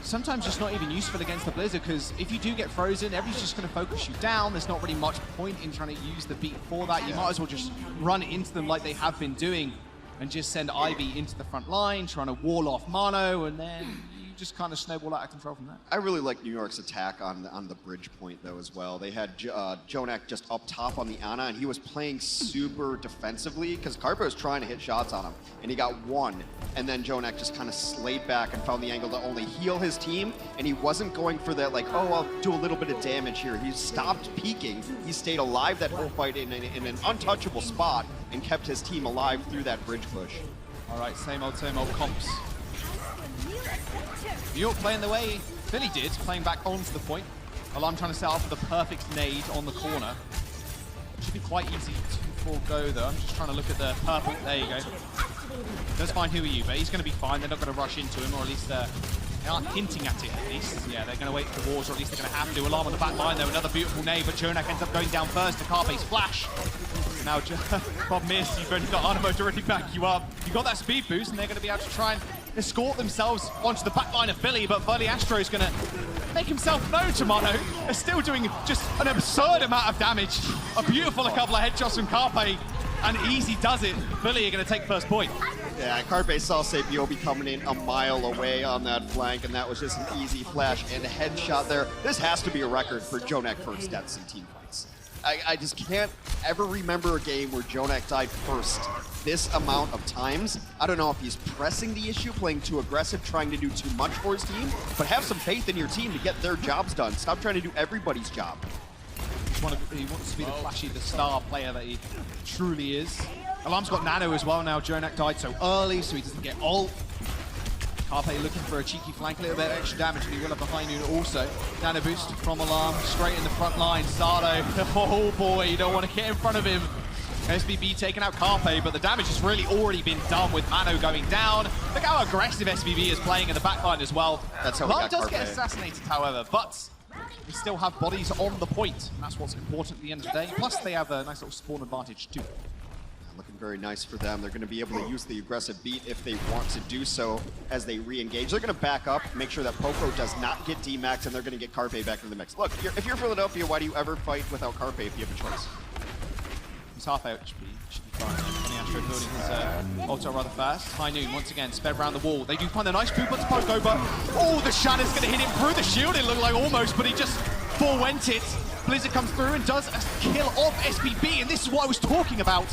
[SPEAKER 5] Sometimes just not even useful against the Blizzard, because if you do get frozen, everybody's just going to focus you down. There's not really much point in trying to use the beat for that. You might as well just run into them like they have been doing and just send Ivy into the front line, trying to wall off Mano, and then you just kind of snowball out of control from there.
[SPEAKER 4] I really like New York's attack on the bridge point, though, as well. They had Jonak just up top on the Ana, and he was playing super defensively, because Carpo was trying to hit shots on him, and he got one, and then Jonak just kind of slayed back and found the angle to only heal his team, and he wasn't going for that, like, oh, I'll do a little bit of damage here. He stopped peeking. He stayed alive that whole fight in an untouchable spot, and kept his team alive through that bridge push.
[SPEAKER 5] All right, same old comps. New York playing the way Philly did, playing back onto the point. Alarm trying to set up the perfect nade on the corner. Should be quite easy to forego, though. I'm just trying to look at the purple. There you go. Does find Who Are You, but he's going to be fine. They're not going to rush into him, or at least they aren't hinting at it, at least. Yeah, they're going to wait for the wars, or at least they're going to have to. Alarm on the back line, though. Another beautiful nade, but Jonak ends up going down first to Carpe's flash. Now, problem is, you've only got Animo to really back you up. You've got that speed boost, and they're going to be able to try and escort themselves onto the back line of Philly, but Burly Astro is going to make himself known to Mono. They're still doing just an absurd amount of damage. A beautiful couple of headshots from Carpe, and easy does it. Philly are going to take first point.
[SPEAKER 4] Yeah, Carpe saw Sabiobi coming in a mile away on that flank, and that was just an easy flash and a headshot there. This has to be a record for Jonak first deaths in team fights. I just can't ever remember a game where Jonak died first this amount of times. I don't know if he's pressing the issue, playing too aggressive, trying to do too much for his team, but have some faith in your team to get their jobs done. Stop trying to do everybody's job.
[SPEAKER 5] He wants to be the flashy, the star player that he truly is. Alarm's got Nano as well now. Jonak died so early, so he doesn't get ult. Carpe looking for a cheeky flank, a little bit of extra damage, and he will have the high noon also. Nano boost from Alarm, straight in the front line. Sado, oh boy, you don't want to get in front of him. SBB taking out Carpe, but the damage has really already been done with Mano going down. Look how aggressive SBB is playing in the backline as well.
[SPEAKER 4] That's how we got
[SPEAKER 5] does
[SPEAKER 4] Carpe.
[SPEAKER 5] get assassinated, however, but we still have bodies on the point. And that's what's important at the end of the day. Plus, they have a nice little spawn advantage too.
[SPEAKER 4] Looking very nice for them. They're going to be able to use the aggressive beat if they want to do so as they re-engage. They're going to back up, make sure that Poco does not get D-Max, and they're going to get Carpe back into the mix. Look, if you're Philadelphia, why do you ever fight without Carpe if you have a choice?
[SPEAKER 5] He's half HP. Should be fine. Funny Astro building his ult rather fast. High Noon once again sped around the wall. They do find a nice boot, but to Poco, but oh, the Shadow's going to hit him through the shield. It looked like almost, but he just forewent it. Blizzard comes through and does a kill off SBB, and this is what I was talking about.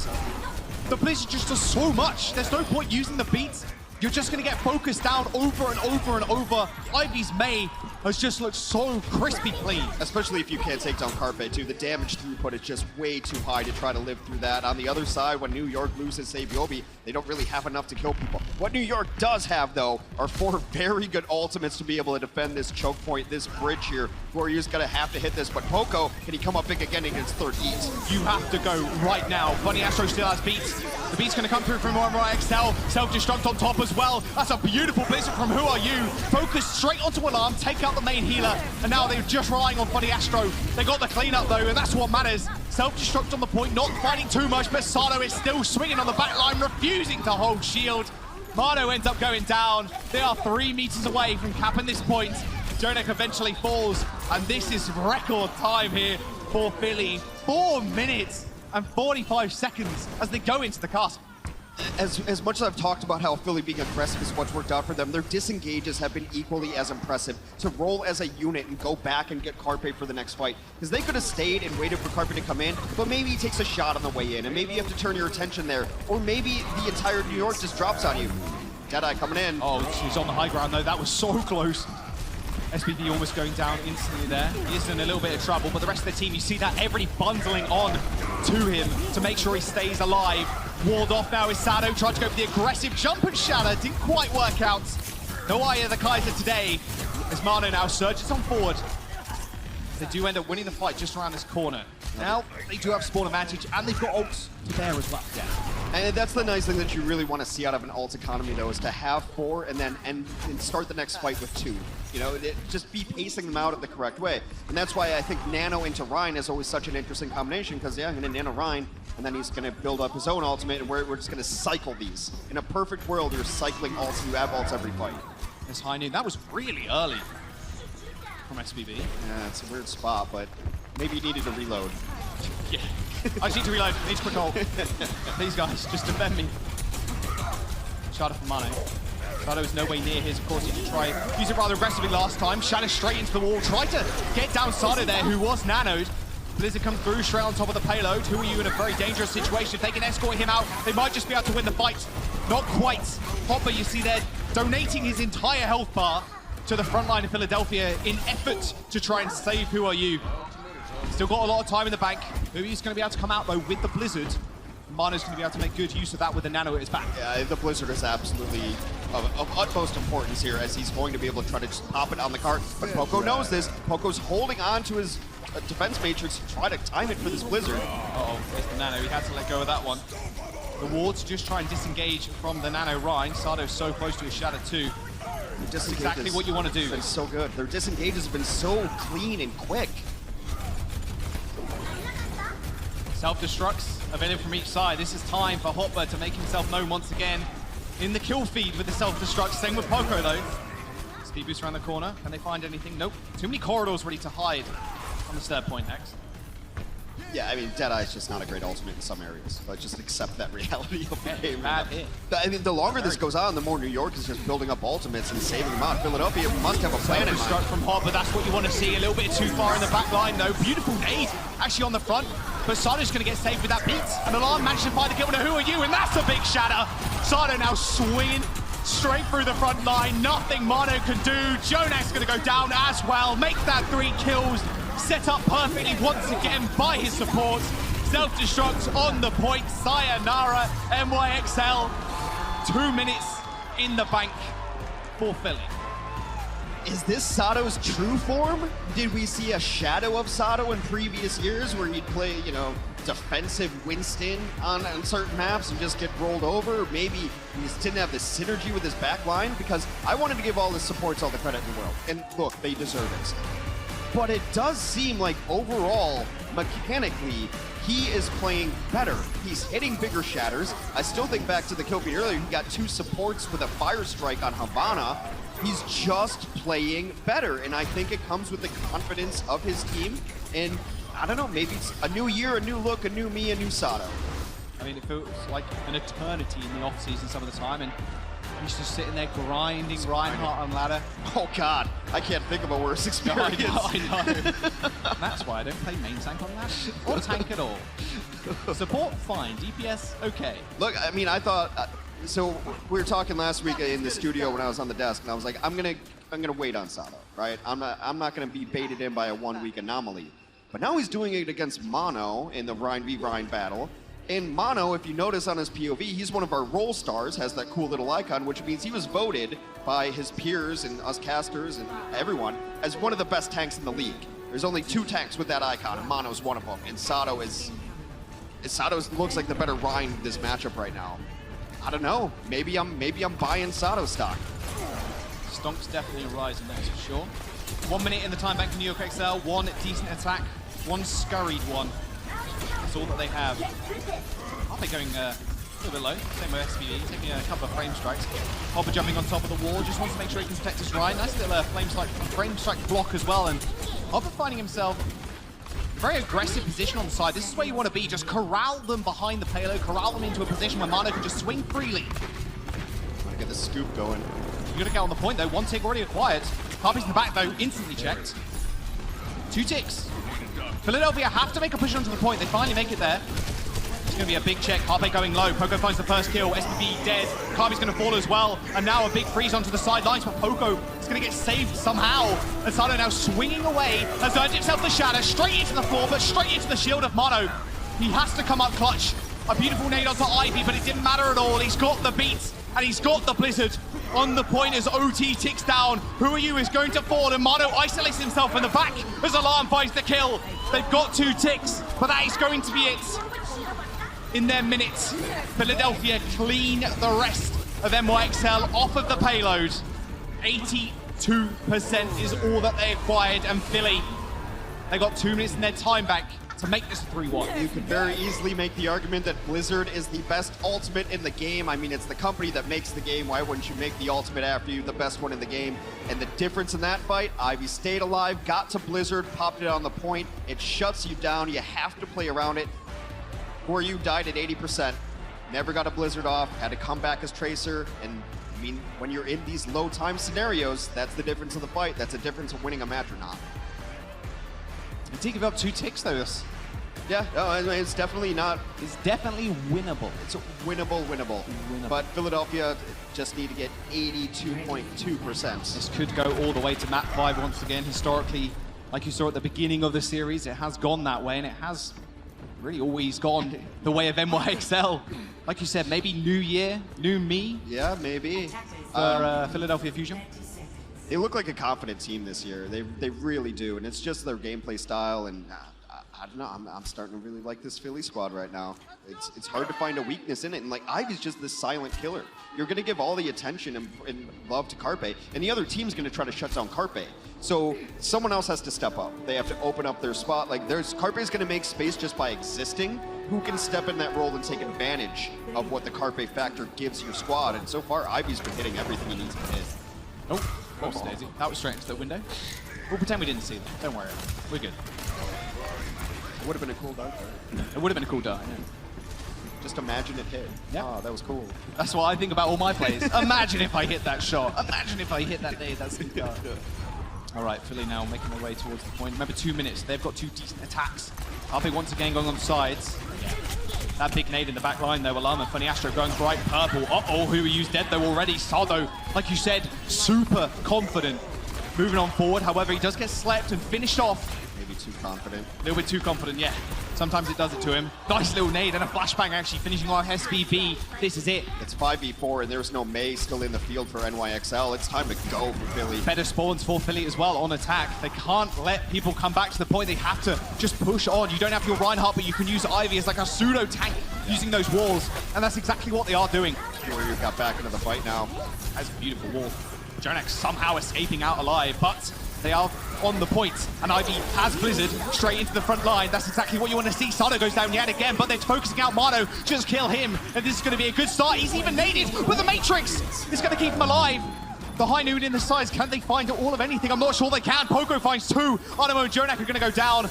[SPEAKER 5] The Blizzard just does so much. There's no point using the beats. You're just going to get focused down over and over and over. Ivy's May has just looked so crispy clean.
[SPEAKER 4] Especially if you can't take down Carpe too. The damage throughput is just way too high to try to live through that. On the other side, when New York loses Sabiobi, they don't really have enough to kill people. What New York does have, though, are 4 very good ultimates to be able to defend this choke point, this bridge here, where you're just going to have to hit this. But Poco, can he come up big again against third Eats?
[SPEAKER 5] You have to go right now. Bunny Astro still has beats. The beat's going to come through from York Excel. Self-destruct on top as well. That's a beautiful Blizzard from Who Are You. Focus straight onto Alarm, take out the main healer, and now they're just relying on Bunny Astro. They got the cleanup though, and that's what matters. Self-destruct on the point, not fighting too much, but Sado is still swinging on the back line, refusing to hold shield. Mano ends up going down. They are 3 meters away from capping this point. Jonak eventually falls, and this is record time here for Philly. 4 minutes and 45 seconds as they go into the cusp.
[SPEAKER 4] As much as I've talked about how Philly being aggressive is what's worked out for them, their disengages have been equally as impressive. To roll as a unit and go back and get Carpe for the next fight. Because they could have stayed and waited for Carpe to come in, but maybe he takes a shot on the way in, and maybe you have to turn your attention there. Or maybe the entire New York just drops on you. Deadeye coming in.
[SPEAKER 5] Oh, he's on the high ground though. That was so close. SBB almost going down instantly there. He is in a little bit of trouble, but the rest of the team, you see that everybody bundling on to him to make sure he stays alive. Walled off now is Sado, tried to go for the aggressive jump and shatter, didn't quite work out. No Eye of the Kaiser today, as Mano now surges on forward. They do end up winning the fight just around this corner. Now, they do have spawn advantage, and they've got ults to bear as well. Yeah.
[SPEAKER 4] And that's the nice thing that you really want to see out of an ult economy, though, is to have 4 and then start the next fight with 2. You know, just be pacing them out at the correct way. And that's why I think Nano into Ryan is always such an interesting combination, because, yeah, I'm going to Nano Ryan, and then he's going to build up his own ultimate, and we're just going to cycle these. In a perfect world, you're cycling ults, you have ults every fight.
[SPEAKER 5] This High Noon, that was really early from SBB.
[SPEAKER 4] Yeah, it's a weird spot, but maybe you needed to reload.
[SPEAKER 5] Yeah. I just need to reload. Need to quick ult. These guys, just defend me. Shadow from Mano. Shadow is no way near his. Of course, he did try use it rather aggressively last time. Shadow straight into the wall. Tried to get down Sado there, who was nanoed. Blizzard come through straight on top of the payload. Who Are You in a very dangerous situation? If they can escort him out, they might just be able to win the fight. Not quite. Hopper, you see there, donating his entire health bar to the front line of Philadelphia in effort to try and save Who Are You. Still got a lot of time in the bank. Who Are You's going to be able to come out though with the Blizzard. Mano's going to be able to make good use of that with the Nano at his back.
[SPEAKER 4] Yeah, the Blizzard is absolutely of utmost importance here, as he's going to be able to try to just pop it on the cart. But Poco knows this. Poco's holding on to his defense matrix to try to time it for this Blizzard.
[SPEAKER 5] Uh-oh, there's the Nano. He had to let go of that one. The wards just try and disengage from the Nano Ryan. Sado's so close to his Shadow too. That's exactly what you want to do.
[SPEAKER 4] It's so good. Their disengages have been so clean and quick.
[SPEAKER 5] Self-destructs available from each side. This is time for Hopper to make himself known once again in the kill feed with the self-destruct. Same with Poco though. Speed boost around the corner. Can they find anything? Nope. Too many corridors ready to hide on the third point next.
[SPEAKER 4] Yeah, I mean, Deadeye's just not a great ultimate in some areas, but just accept that reality of the game.
[SPEAKER 5] Bad hit.
[SPEAKER 4] I mean, the longer this goes on, the more New York is just building up ultimates and saving them out. Philadelphia must have a plan in mind.
[SPEAKER 5] From Hopper, that's what you want to see. A little bit too far in the back line though. Beautiful nade actually on the front, but Sado's going to get saved with that beat. And Alarm managed to find a kill with a Who Are You, and that's a big shatter. Sado now swinging straight through the front line. Nothing Mano can do. Jonak's going to go down as well. Make that 3 kills. Set up perfectly once again by his support. Self-destruct on the point. Sayonara, NYXL. 2 minutes in the bank for Philly.
[SPEAKER 4] Is this Sado's true form? Did we see a shadow of Sado in previous years where he'd play, you know, defensive Winston on certain maps and just get rolled over? Maybe he just didn't have the synergy with his back line, because I wanted to give all his supports all the credit in the world. And look, they deserve it. But it does seem like overall, mechanically, he is playing better. He's hitting bigger shatters. I still think back to the kill feed earlier, he got 2 supports with a fire strike on Havana. He's just playing better, and I think it comes with the confidence of his team. And I don't know, maybe it's a new year, a new look, a new me, a new Sato.
[SPEAKER 5] I mean, it feels like an eternity in the off-season some of the time, and he's just sitting there grinding Reinhardt on ladder.
[SPEAKER 4] Oh God, I can't think of a worse experience.
[SPEAKER 5] I know. That's why I don't play main tank on ladder, or tank at all. Support, fine. DPS, okay.
[SPEAKER 4] Look, I mean, I thought, so we were talking last week in the studio when I was on the desk, and I was like, I'm gonna wait on Sato, right? I'm not gonna be baited in by a 1-week anomaly. But now he's doing it against Mono in the Rein v Rein battle. In Mono, if you notice on his POV, he's one of our role stars, has that cool little icon, which means he was voted by his peers and us casters and everyone as one of the best tanks in the league. There's only 2 tanks with that icon, and Mono's one of them. And Sato looks like the better Rein this matchup right now. I don't know. Maybe I'm buying Sato stock.
[SPEAKER 5] Stonk's definitely rising, that's for sure. 1 minute in the time bank for New York XL. 1 decent attack, 1 scurried one. That's all that they have. Are they going a little bit low? Same with SPV, taking a couple of frame strikes. Hopper jumping on top of the wall, just wants to make sure he can protect his Rein. Nice little frame strike block as well, and Hopper finding himself in a very aggressive position on the side. This is where you want to be, just corral them behind the payload, corral them into a position where Mano can just swing freely.
[SPEAKER 4] Trying to get the scoop going.
[SPEAKER 5] You're going to get on the point though, 1 tick already acquired. Harpy's in the back though, instantly checked. 2 ticks. Philadelphia have to make a push onto the point. They finally make it there. It's going to be a big check. Harpe going low. Poco finds the first kill. SPV dead. Carby's going to fall as well. And now a big freeze onto the sidelines, but Poco is going to get saved somehow. And Sato now swinging away. Has earned himself the shatter. Straight into the floor, but straight into the shield of Mono. He has to come up clutch. A beautiful nade onto Ivy, but it didn't matter at all. He's got the beat, and he's got the Blizzard. On the point as OT ticks down. Who are you is going to fall, and Mono isolates himself in the back as Alarm finds the kill. They've got 2 ticks, but that is going to be it. In their minutes, Philadelphia clean the rest of NYXL off of the payload. 82% is all that they acquired, and Philly, they got 2 minutes in their time back to make this 3-1.
[SPEAKER 4] You could very easily make the argument that Blizzard is the best ultimate in the game. I mean, it's the company that makes the game. Why wouldn't you make the ultimate after you the best one in the game? And the difference in that fight, Ivy stayed alive, got to Blizzard, popped it on the point. It shuts you down. You have to play around it. You died at 80%. Never got a Blizzard off, had to come back as Tracer. And I mean, when you're in these low time scenarios, that's the difference of the fight. That's the difference of winning a match or not.
[SPEAKER 5] They did give up 2 ticks though.
[SPEAKER 4] Yeah, no, it's definitely not.
[SPEAKER 5] It's definitely winnable.
[SPEAKER 4] It's winnable. But Philadelphia just need to get 82.2%.
[SPEAKER 5] This could go all the way to map 5 once again. Historically, like you saw at the beginning of the series, it has gone that way, and it has really always gone the way of NYXL. Like you said, maybe new year, new me.
[SPEAKER 4] Yeah, maybe.
[SPEAKER 5] For Philadelphia Fusion.
[SPEAKER 4] They look like a confident team this year. They really do, and it's just their gameplay style. And I don't know. I'm starting to really like this Philly squad right now. It's hard to find a weakness in it, and like Ivy's just this silent killer. You're going to give all the attention and love to Carpe, and the other team's going to try to shut down Carpe. So someone else has to step up. They have to open up their spot. Like Carpe's going to make space just by existing. Who can step in that role and take advantage of what the Carpe factor gives your squad? And so far, Ivy's been hitting everything he needs to hit.
[SPEAKER 5] Oh, close, Daisy. That was straight into the window. We'll pretend we didn't see that. Don't worry. We're good.
[SPEAKER 4] It would have been a cool dart there.
[SPEAKER 5] It would have been a cool dart, yeah.
[SPEAKER 4] Just imagine it hit.
[SPEAKER 5] Yeah.
[SPEAKER 4] Oh, that was cool.
[SPEAKER 5] That's what I think about all my plays. Imagine if I hit that shot. Imagine if I hit that day. That's the dart. All right, Philly now making their way towards the point. Remember, 2 minutes. They've got 2 decent attacks. RP once again going on the sides. Yeah. That big nade in the back line though. Alarm and Funny Astro going bright purple. Uh-oh, who used dead though already. Saldo, like you said, super confident. Moving on forward, however, he does get slept and finished off.
[SPEAKER 4] Maybe too confident.
[SPEAKER 5] A little bit too confident, yeah. Sometimes it does it to him. Nice little nade and a flashbang actually finishing off SBB. This is it.
[SPEAKER 4] It's 5v4 and there's no May still in the field for NYXL. It's time to go for Philly.
[SPEAKER 5] Better spawns for Philly as well on attack. They can't let people come back to the point. They have to just push on. You don't have your Reinhardt, but you can use Ivy as like a pseudo tank using those walls. And that's exactly what they are doing.
[SPEAKER 4] Warrior got back into the fight now.
[SPEAKER 5] That's a beautiful wall. Jonak somehow escaping out alive, but they are on the point, and Ivy has Blizzard straight into the front line. That's exactly what you want to see. Sano goes down yet again, but they're focusing out Mano. Just kill him, and this is going to be a good start. He's even naded with the Matrix. It's going to keep him alive. The high noon in the sides, can they find all of anything? I'm not sure they can. Poco finds 2. Animo and Jonak are going to go down.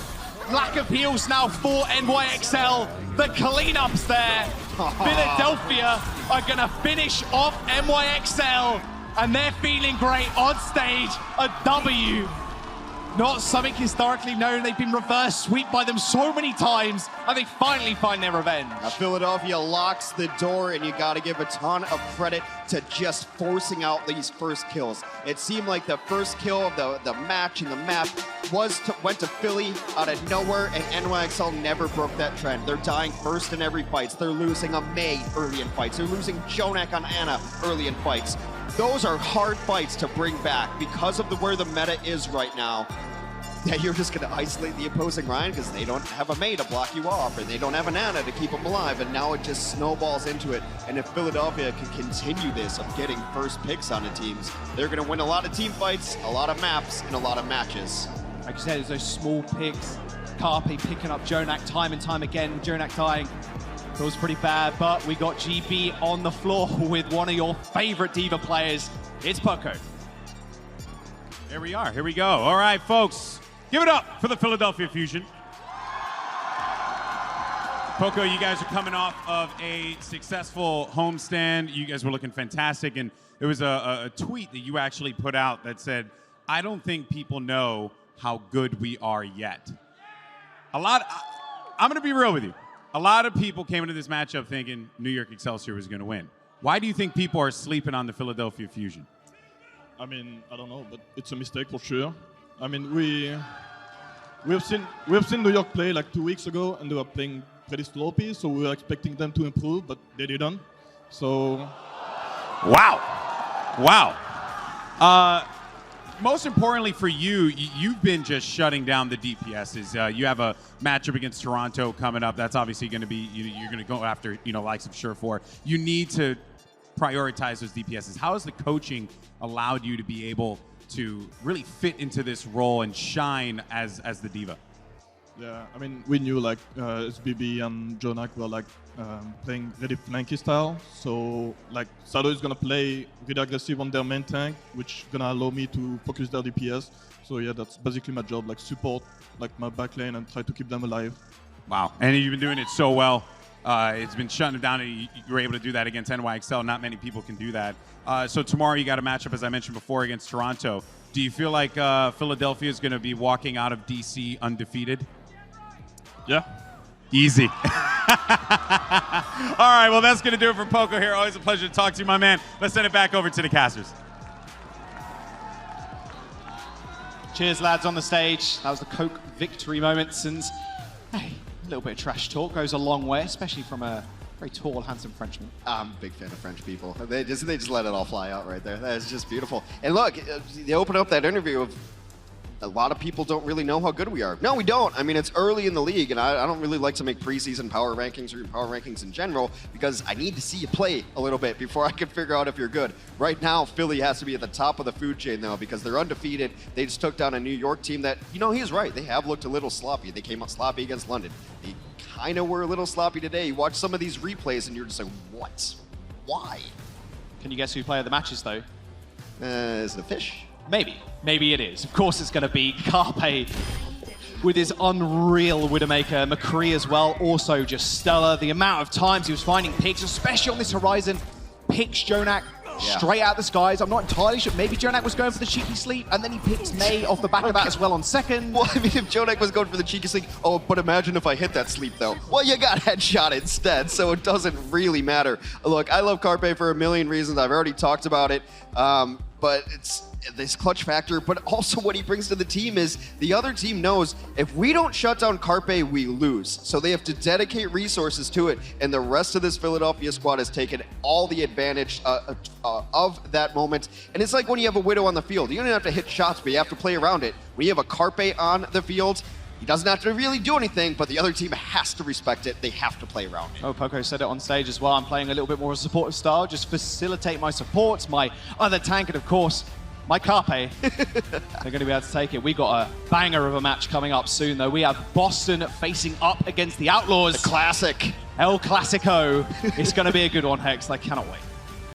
[SPEAKER 5] lack of heals now for NYXL. The cleanups there. Philadelphia are going to finish off NYXL, and they're feeling great on stage. A W. Not something historically known. They've been reverse swept by them so many times, and they finally find their revenge.
[SPEAKER 4] Philadelphia locks the door, and you got to give a ton of credit to just forcing out these first kills. It seemed like the first kill of the match and the map went to Philly out of nowhere, and NYXL never broke that trend. They're dying first in every fight. They're losing a May early in fights. They're losing Jonak on Ana early in fights. Those are hard fights to bring back because of where the meta is right now. Yeah, you're just going to isolate the opposing Ryan because they don't have a May to block you off, or they don't have an Ana to keep them alive, and now it just snowballs into it. And if Philadelphia can continue this of getting first picks on the teams, they're going to win a lot of team fights, a lot of maps, and a lot of matches.
[SPEAKER 5] Like you said, there's those small picks. Carpe picking up Jonak time and time again. Jonak dying. Feels pretty bad, but we got GB on the floor with one of your favorite D.Va players. It's Poco.
[SPEAKER 2] Here we are. Here we go. All right, folks. Give it up for the Philadelphia Fusion. Poco, you guys are coming off of a successful homestand. You guys were looking fantastic, and there was a tweet that you actually put out that said, "I don't think people know how good we are yet." I'm going to be real with you. A lot of people came into this matchup thinking New York Excelsior was going to win. Why do you think people are sleeping on the Philadelphia Fusion?
[SPEAKER 19] I mean, I don't know, but it's a mistake for sure. I mean, we've seen New York play like 2 weeks ago, and they were playing pretty sloppy, so we were expecting them to improve, but they didn't. So,
[SPEAKER 2] wow. Most importantly for you, you've been just shutting down the DPSs. You have a matchup against Toronto coming up. That's obviously going to be, you're going to go after, likes of Surefour. You need to prioritize those DPSs. How has the coaching allowed you to be able to really fit into this role and shine as the D.Va?
[SPEAKER 19] Yeah, I mean, we knew like SBB and Jonak were like playing really flanky style. So like Sado is gonna play really aggressive on their main tank, which is gonna allow me to focus their DPS. So yeah, that's basically my job, like support like my back lane and try to keep them alive.
[SPEAKER 2] Wow, and you've been doing it so well. It's been shutting them down, and you were able to do that against NYXL. Not many people can do that. So tomorrow you got a matchup, as I mentioned before, against Toronto. Do you feel like Philadelphia is going to be walking out of DC undefeated?
[SPEAKER 19] Yeah.
[SPEAKER 2] Easy. All right, well, that's going to do it for Poco here. Always a pleasure to talk to you, my man. Let's send it back over to the casters.
[SPEAKER 5] Cheers, lads, on the stage. That was the Coke victory moments, and hey, a little bit of trash talk goes a long way, especially from a very tall, handsome Frenchman.
[SPEAKER 4] I'm a big fan of French people. They just let it all fly out right there. That is just beautiful. And look, they open up that interview of a lot of people don't really know how good we are. No, we don't. I mean, it's early in the league, and I don't really like to make preseason power rankings or power rankings in general because I need to see you play a little bit before I can figure out if you're good. Right now, Philly has to be at the top of the food chain, though, because they're undefeated. They just took down a New York team that, he's right. They have looked a little sloppy. They came out sloppy against London. They kind of were a little sloppy today. You watch some of these replays, and you're just like, what? Why?
[SPEAKER 5] Can you guess who player of the matches, though?
[SPEAKER 4] Is it a fish?
[SPEAKER 5] Maybe. Maybe it is. Of course it's going to be Carpe with his unreal Widowmaker. McCree as well, also just stellar. The amount of times he was finding picks, especially on this Horizon, picks Jonak straight out the skies. I'm not entirely sure. Maybe Jonak was going for the cheeky sleep, and then he picks May off the back of that as well on second.
[SPEAKER 4] Well, I mean, if Jonak was going for the cheeky sleep, but imagine if I hit that sleep, though. Well, you got headshot instead, so it doesn't really matter. Look, I love Carpe for a million reasons. I've already talked about it, but it's this clutch factor, but also what he brings to the team is the other team knows if we don't shut down Carpe, we lose. So they have to dedicate resources to it, and the rest of this Philadelphia squad has taken all the advantage of that moment. And it's like when you have a Widow on the field. You don't have to hit shots, but you have to play around it. When you have a Carpe on the field, he doesn't have to really do anything, but the other team has to respect it. They have to play around it.
[SPEAKER 5] Oh, Poco said it on stage as well. I'm playing a little bit more of a supportive style, just facilitate my supports, my other tank, and of course, my Carpe. They're going to be able to take it. We got a banger of a match coming up soon, though. We have Boston facing up against the Outlaws.
[SPEAKER 4] The classic.
[SPEAKER 5] El Clasico. It's going to be a good one, Hex. I cannot wait.